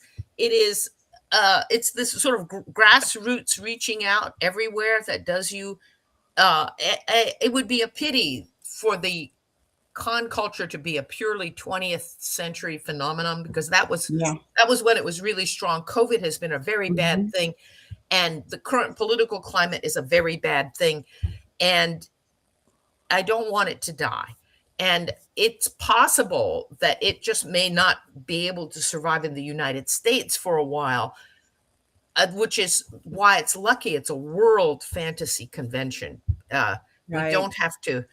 this sort of grassroots reaching out everywhere that does you. It would be a pity for the con culture to be a purely 20th century phenomenon, because that was when it was really strong. COVID has been a very bad thing, and the current political climate is a very bad thing, and I don't want it to die. And it's possible that it just may not be able to survive in the United States for a while, which is why it's lucky it's a world fantasy convention. We don't have to,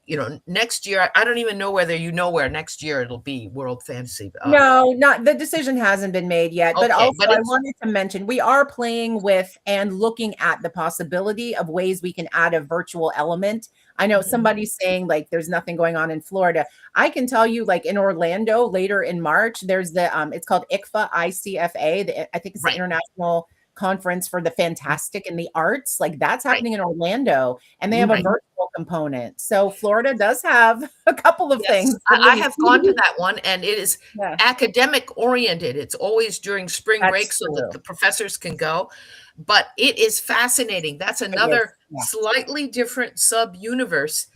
you know, next year, I don't even know whether you know where next year it'll be World Fantasy. No, not the decision hasn't been made yet. But also I wanted to mention we are playing with and looking at the possibility of ways we can add a virtual element. I know somebody's saying like there's nothing going on in Florida. I can tell you, like in Orlando later in March, there's the it's called ICFA, ICFA. I think it's the International Conference for the Fantastic and the Arts. Like that's happening in Orlando, and they have a virtual component. So Florida does have a couple of things. I have gone to that one, and it is academic oriented. It's always during spring break so that the professors can go. But it is fascinating. That's another slightly different sub universe,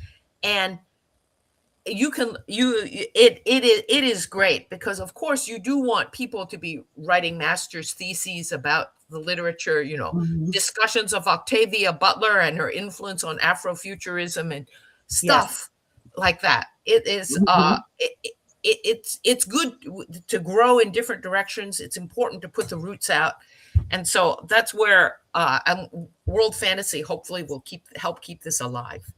and it is great because of course you do want people to be writing master's theses about the literature, you know, discussions of Octavia Butler and her influence on Afrofuturism and stuff like that. It is it's good to grow in different directions. It's important to put the roots out. And so that's where World Fantasy hopefully will help keep this alive.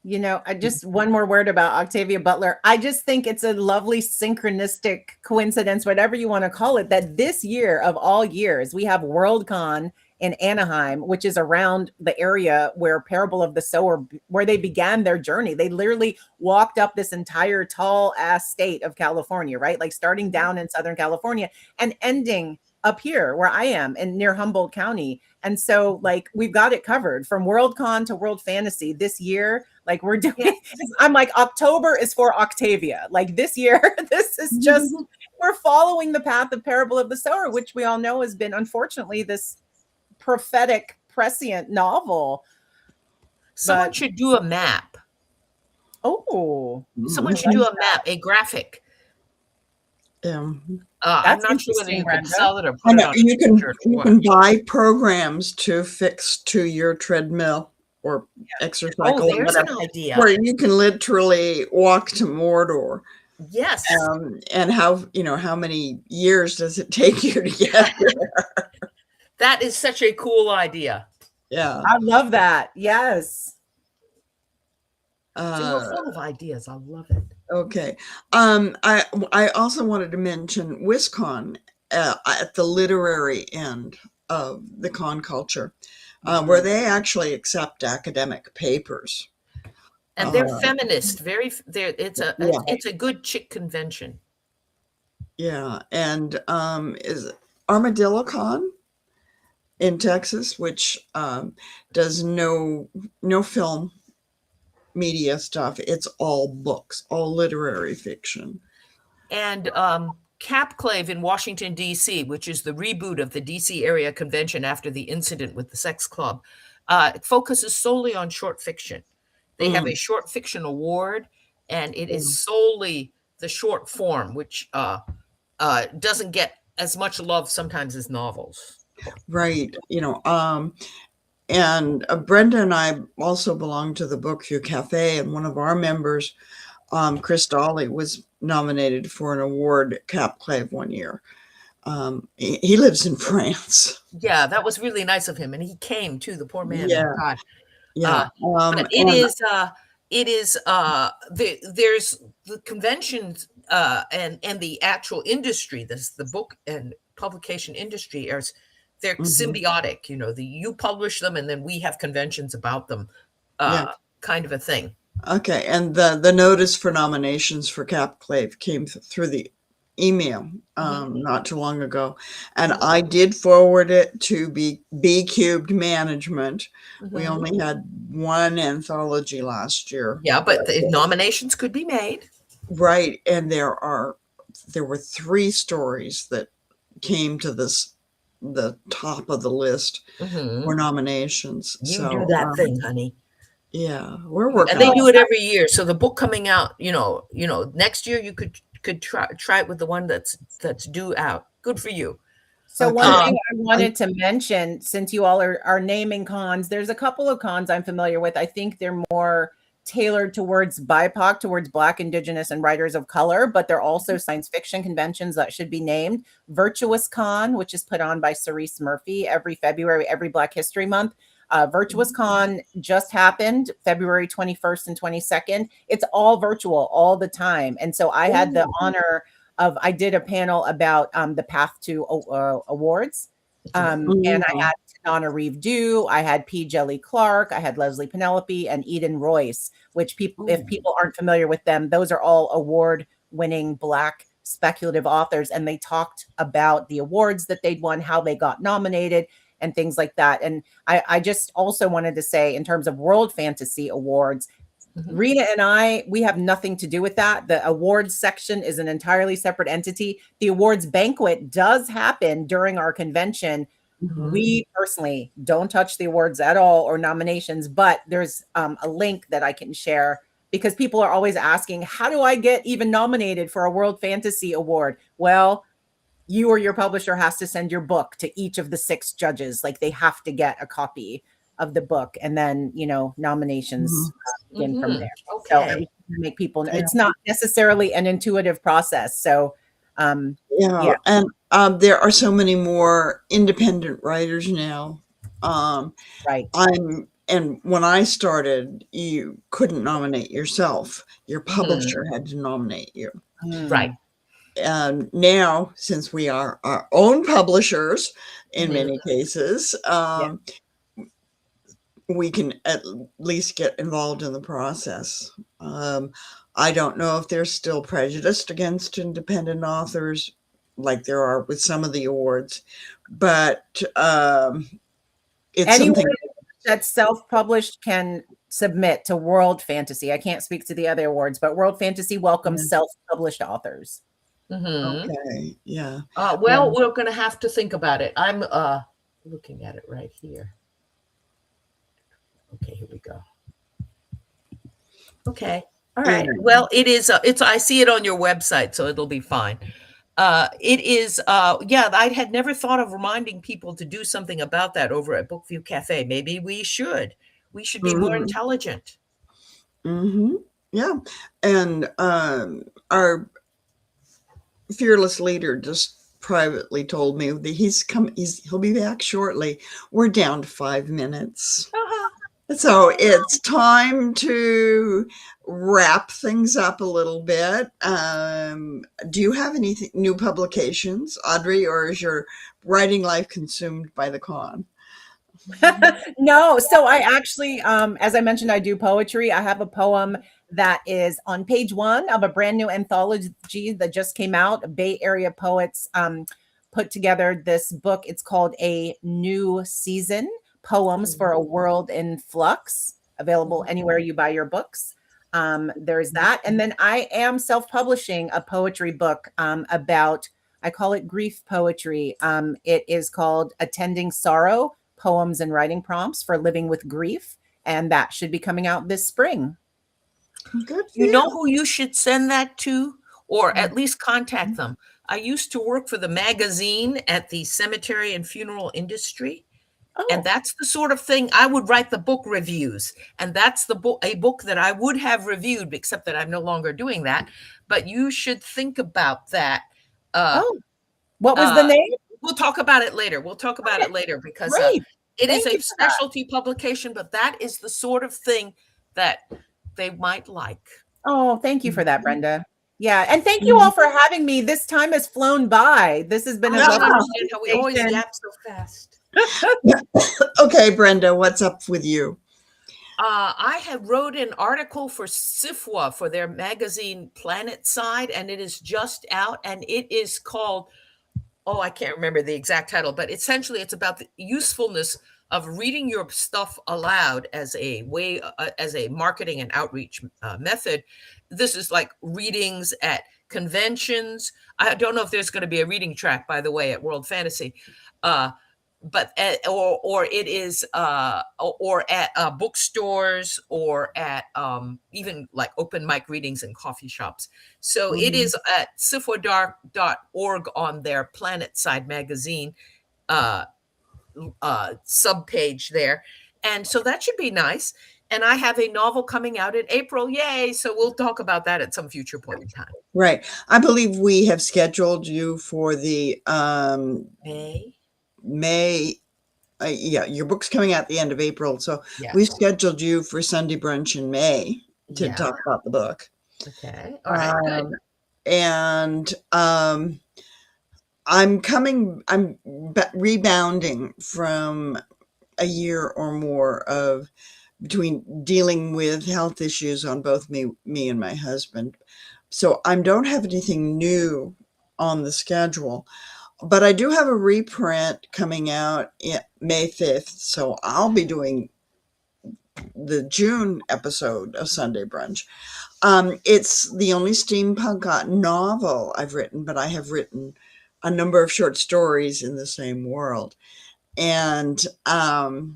You know, I just one more word about Octavia Butler. I just think it's a lovely synchronistic coincidence, whatever you want to call it, that this year of all years, we have WorldCon in Anaheim, which is around the area where Parable of the Sower, where they began their journey. They literally walked up this entire tall ass state of California, right? Like starting down in Southern California and ending up here where I am and near Humboldt County. And so like we've got it covered from WorldCon to World Fantasy this year. Like we're doing, I'm like, October is for Octavia. Like this year, this is just, we're following the path of Parable of the Sower, which we all know has been, unfortunately, this prophetic, prescient novel. Someone should do a map. Oh. Someone should do a map, a graphic. I'm That's not sure whether interesting, you can Brenda. sell it or I put it know on a you t-shirt or you what. can buy programs to fix to your treadmill or exercise Oh, or there's an whatever, idea. where you can literally walk to Mordor. Yes. And how many years does it take you to get there? That is such a cool idea. Yeah. I love that. Yes. So you're full of ideas. I love it. Okay. I also wanted to mention WisCon at the literary end of the con culture, where they actually accept academic papers. And they're feminist. Yeah. It's a good chick convention. Yeah, and is Armadillo Con in Texas, which does no film media stuff. It's all books, all literary fiction. And Clave in Washington, D.C., which is the reboot of the D.C. area convention after the incident with the sex club, focuses solely on short fiction. They have a short fiction award, and it is solely the short form, which doesn't get as much love sometimes as novels. Right. And Brenda and I also belong to the Book View Cafe, and one of our members, Chris Dolly, was nominated for an award at Cap Clave one year. He lives in France. Yeah, that was really nice of him, and he came too. The poor man. Yeah. God. Yeah. But there's the conventions and the actual industry. This the book and publication industry are they're symbiotic. You publish them, and then we have conventions about them, kind of a thing. Okay, and the notice for nominations for Cap Clave came through the email not too long ago, and I did forward it to B Cubed Management. We only had one anthology last year. Yeah, but the nominations could be made. Right, and there were 3 stories that came to the top of the list for nominations. You So do that thing, honey. Yeah, we're working. And they do it every year. So the book coming out, next year you could try it with the one that's due out. Good for you. So one thing I wanted to mention, since you all are naming cons, there's a couple of cons I'm familiar with. I think they're more tailored towards BIPOC, towards Black, Indigenous, and writers of color, but they're also science fiction conventions that should be named. Virtuous Con, which is put on by Cerise Murphy every February, every Black History Month. Virtuous Con just happened February 21st and 22nd. It's all virtual all the time. And so I had the honor of, I did a panel about the path to awards. And I had Donna Reeve Dew, I had P. Jelly Clark, I had Leslie Penelope, and Eden Royce, which if people aren't familiar with them, those are all award-winning Black speculative authors. And they talked about the awards that they'd won, how they got nominated, and things like that. And I just also wanted to say, in terms of World Fantasy Awards, Rita and we have nothing to do with that. The awards section is an entirely separate entity. The awards banquet does happen during our convention. We personally don't touch the awards at all or nominations, but there's a link that I can share because people are always asking, how do I get even nominated for a World Fantasy Award? Well, you or your publisher has to send your book to each of the 6 judges. Like they have to get a copy of the book, and then nominations begin from there. Okay. So make people know it's not necessarily an intuitive process. So and there are so many more independent writers now. Right. And when I started, you couldn't nominate yourself. Your publisher had to nominate you. Right. And now, since we are our own publishers in many cases, we can at least get involved in the process. I don't know if there's still prejudice against independent authors like there are with some of the awards, but it's anyone something that's self-published can submit to World Fantasy. I can't speak to the other awards, but World Fantasy welcomes self-published authors. Okay. Yeah. Well, we're going to have to think about it. I'm looking at it right here. Okay, here we go. Okay. All right. Well, it is. I see it on your website, so it'll be fine. It is, yeah, I had never thought of reminding people to do something about that over at Bookview Cafe. Maybe we should. We should be more intelligent. Yeah. And our fearless leader just privately told me that he'll be back shortly. We're down to 5 minutes. So it's time to wrap things up a little bit. Do you have any new publications, Audrey, or is your writing life consumed by the con? No, so I actually, as I mentioned, I do poetry. I have a poem that is on page 1 of a brand new anthology that just came out. Bay Area poets put together this book. It's called A New Season, Poems for a World in Flux, available anywhere you buy your books. There's that. And then I am self-publishing a poetry book about, I call it grief poetry. It is called Attending Sorrow, Poems and Writing Prompts for Living with Grief. And that should be coming out this spring. Good. You know who you should send that to, or at least contact them. I used to work for the magazine at the cemetery and funeral industry. And that's the sort of thing I would write the book reviews. And that's a book that I would have reviewed, except that I'm no longer doing that. But you should think about that. What was the name? We'll talk about it later. Because it is a specialty publication, but that is the sort of thing that they might like. Oh, thank you for that, Brenda. Yeah, and thank you all for having me. This time has flown by. This has been a lovely understand how we always gap so fast. Okay, Brenda, what's up with you? I have wrote an article for SIFWA for their magazine Planet Side, and it is just out, and it is called, I can't remember the exact title, but essentially it's about the usefulness of reading your stuff aloud as a way, as a marketing and outreach method. This is like readings at conventions. I don't know if there's going to be a reading track, by the way, at World Fantasy. But or it is or at bookstores, or at even like open mic readings in coffee shops. So it is at sifwadark.org on their Planet Side magazine subpage there. And so that should be nice. And I have a novel coming out in April. Yay. So we'll talk about that at some future point in time. Right. I believe we have scheduled you for the May. Yeah, your book's coming out at the end of April. So we scheduled you for Sunday brunch in May to talk about the book. Okay. All right. Good. And I'm rebounding from a year or more of between dealing with health issues on both me and my husband. So I don't have anything new on the schedule. But I do have a reprint coming out May 5th, so I'll be doing the June episode of Sunday Brunch. It's the only steampunk novel I've written, but I have written a number of short stories in the same world. And I've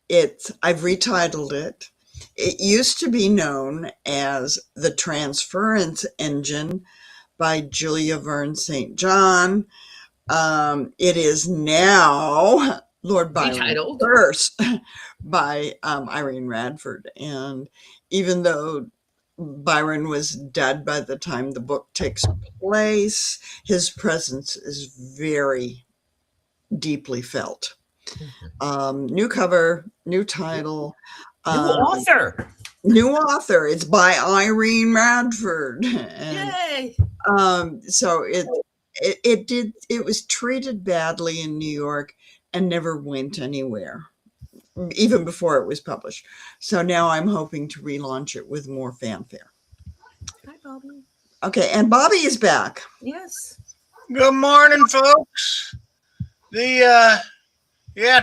retitled it. It used to be known as The Transference Engine by Julia Verne St. John. It is now Lord Byron's Verse by Irene Radford. And even though Byron was dead by the time the book takes place, his presence is very deeply felt. New cover, new title. New author. It's by Irene Radford. Yay! So it was treated badly in New York and never went anywhere, even before it was published. So now I'm hoping to relaunch it with more fanfare. Hi, Bobby. Okay, and Bobby is back. Yes. Good morning, folks.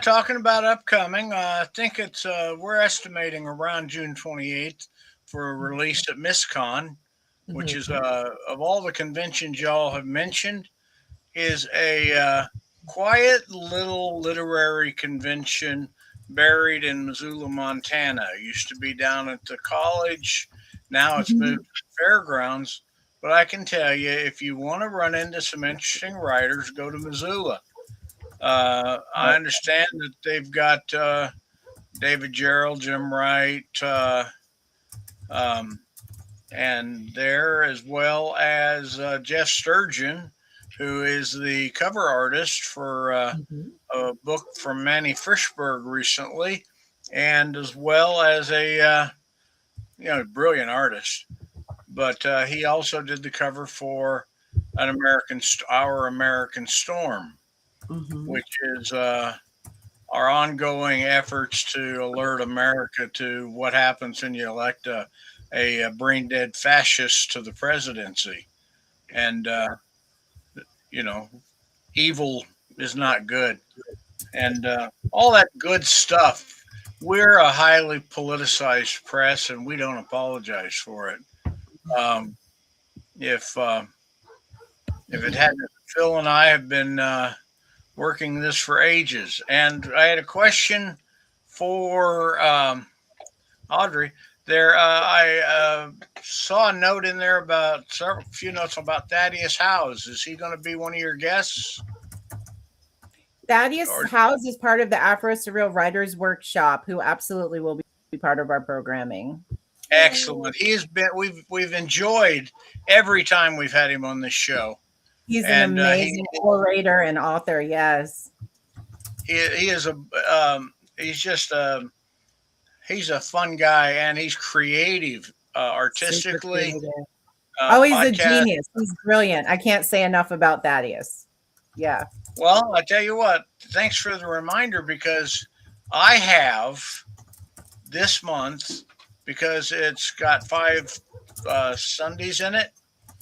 Talking about upcoming, I think it's we're estimating around June 28th for a release at MissCon, which is of all the conventions y'all have mentioned, is a quiet little literary convention buried in Missoula, Montana. It used to be down at the college. Now it's moved to the fairgrounds. but I can tell you, if you want to run into some interesting writers, go to Missoula. I understand that they've got David Gerald, Jim Wright, um, and there, as well as Jeff Sturgeon, who is the cover artist for Mhm. a book from Manny Frischberg recently, and as well as a brilliant artist. But he also did the cover for Our American Storm, Mm-hmm. which is our ongoing efforts to alert America to what happens when you elect a brain dead fascist to the presidency. And, you know, evil is not good. And all that good stuff. We're a highly politicized press, and we don't apologize for it. Um, if if it hadn't, Phil and I have been working this for ages. And I had a question for Audrey. There, I saw a note in there about several few notes about Thaddeus Howes. Is he going to be one of your guests? Thaddeus Or House is part of the Afro Surreal Writers Workshop, who absolutely will be part of our programming. excellent. He has been. We've enjoyed every time we've had him on this show, He's an and amazing orator and author. Yes. he is a he's just he's a fun guy, and he's creative Super artistically. creative. He's a Podcast. genius. He's brilliant. I can't say enough about Thaddeus. Yeah. Well, I tell you what. Thanks for the reminder, because I have this month, because it's got 5 Sundays in it.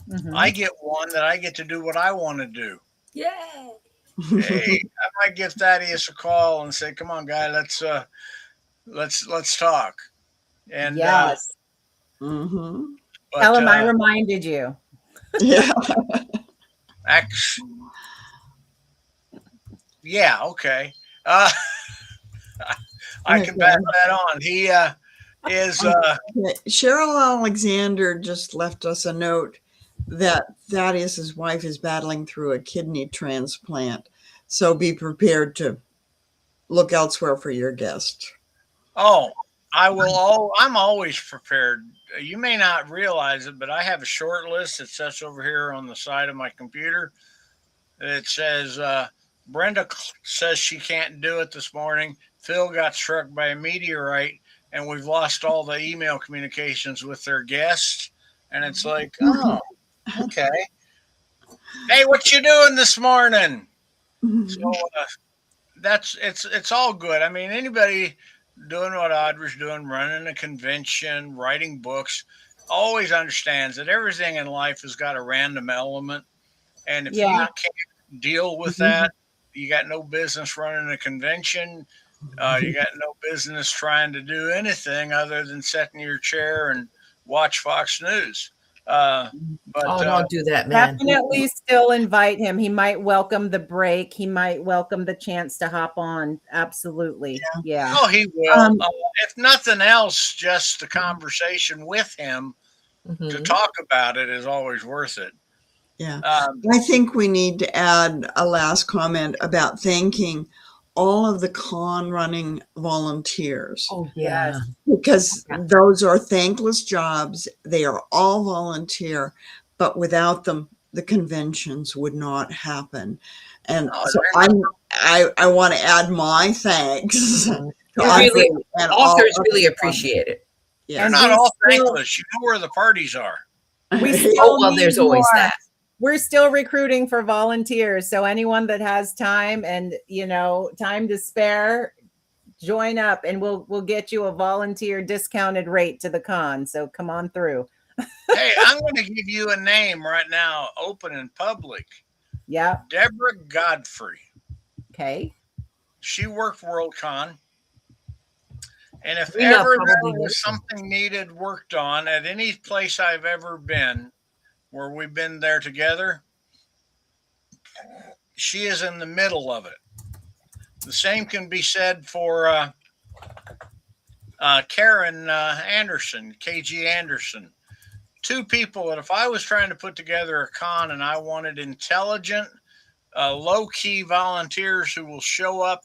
Mhm. I get one that I get to do what I want to do. Yay! Hey, I might give Thaddeus a call and say, "Come on, guy, let's talk." And Yes. Mm-hmm. but Tell him I reminded you. Yeah. Yeah, okay. I can pass that on. He is. Cheryl Alexander just left us a note that Thaddeus's wife is battling through a kidney transplant. So be prepared to look elsewhere for your guest. Oh, I will. I'm always prepared. You may not realize it, but I have a short list that sits over here on the side of my computer. It says Brenda says she can't do it this morning. Phil got struck by a meteorite, and we've lost all the email communications with their guests. And it's like, oh, okay. Hey, what you doing this morning? So it's all good. I mean, anybody doing what Audrey's doing, running a convention, writing books, always understands that everything in life has got a random element. And if you Yeah. can't deal with that, you got no business running a convention. You got no business trying to do anything other than sit in your chair and watch Fox News. But Don't do that, man. Definitely still invite him. He might welcome the break. He might welcome the chance to hop on. Absolutely. Yeah. oh, he will. If nothing else, just the conversation with him to talk about it is always worth it. Yeah. I think we need to add a last comment about thanking all of the con running volunteers. Oh, Yes. Because those are thankless jobs. They are all volunteer, but without them, the conventions would not happen. And so I want to add my thanks. to Really, and authors all really of the appreciate it. They're And not we all still- thankless. You know where the parties are. We fun. still Oh, well, need there's always more. that. We're still recruiting for volunteers. So anyone that has time and time to spare, join up and we'll get you a volunteer discounted rate to the con. So come on through. Hey, I'm going to give you a name right now, open in public. Yeah. Deborah Godfrey. Okay. She worked WorldCon. And if We know ever there probably was something needed worked on at any place I've ever been where we've been there together, she is in the middle of it. The same can be said for Karen Anderson, KG Anderson. two people that if I was trying to put together a con and I wanted intelligent, low key volunteers who will show up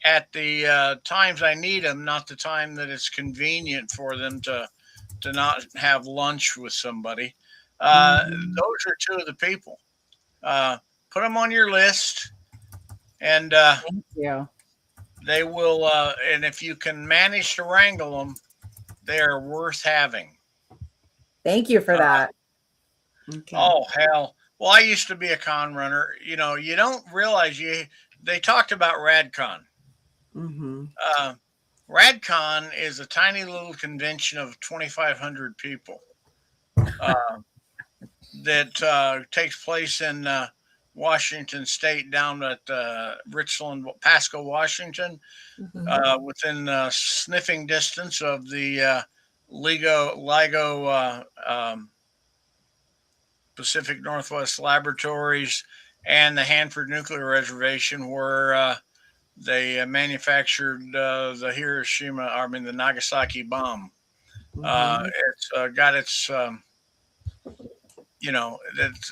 at the times I need them, not the time that it's convenient for them to not have lunch with somebody. Those are two of the people. Put them on your list, and Thank you. they will. And if you can manage to wrangle them, they are worth having. Thank you for that. Okay. Oh hell! Well, I used to be a con runner. You know, you don't realize you. They talked about RadCon. Mm-hmm. RadCon is a tiny little convention of 2,500 people that takes place in Washington State, down at Richland, Pasco, Washington, within sniffing distance of the LIGO Pacific Northwest Laboratories and the Hanford Nuclear Reservation, where they manufactured the Nagasaki bomb. It's got its,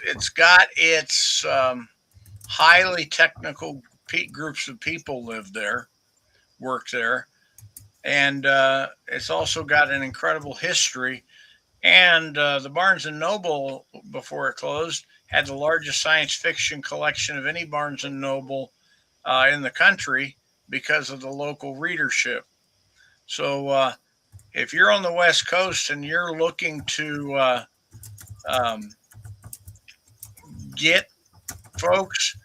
it's got its highly technical groups of people live there, work there, and it's also got an incredible history. And the Barnes and Noble, before it closed, had the largest science fiction collection of any Barnes and Noble in the country because of the local readership. So if you're on the West Coast and you're looking to get folks,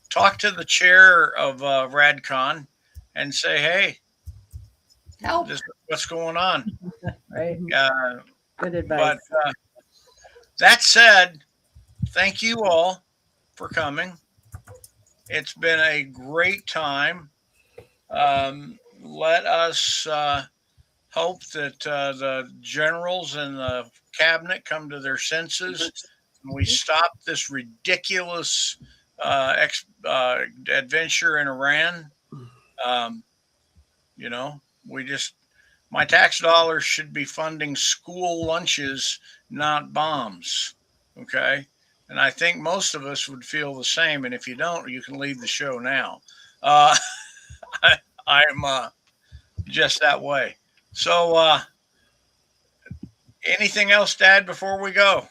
talk to the chair of RadCon and say, hey, Help. this is what's going on. Right. Good But advice. that said, thank you all for coming. It's been a great time. Let us hope that the generals and the cabinet come to their senses and we stop this ridiculous adventure in Iran. My tax dollars should be funding school lunches, not bombs. Okay. And I think most of us would feel the same. And if you don't, you can leave the show now. I'm just that way. So, anything else, Dad, before we go?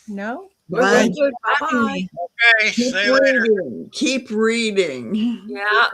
No? Bye. Good. Bye-bye. Okay. See you later. Keep reading. Yeah.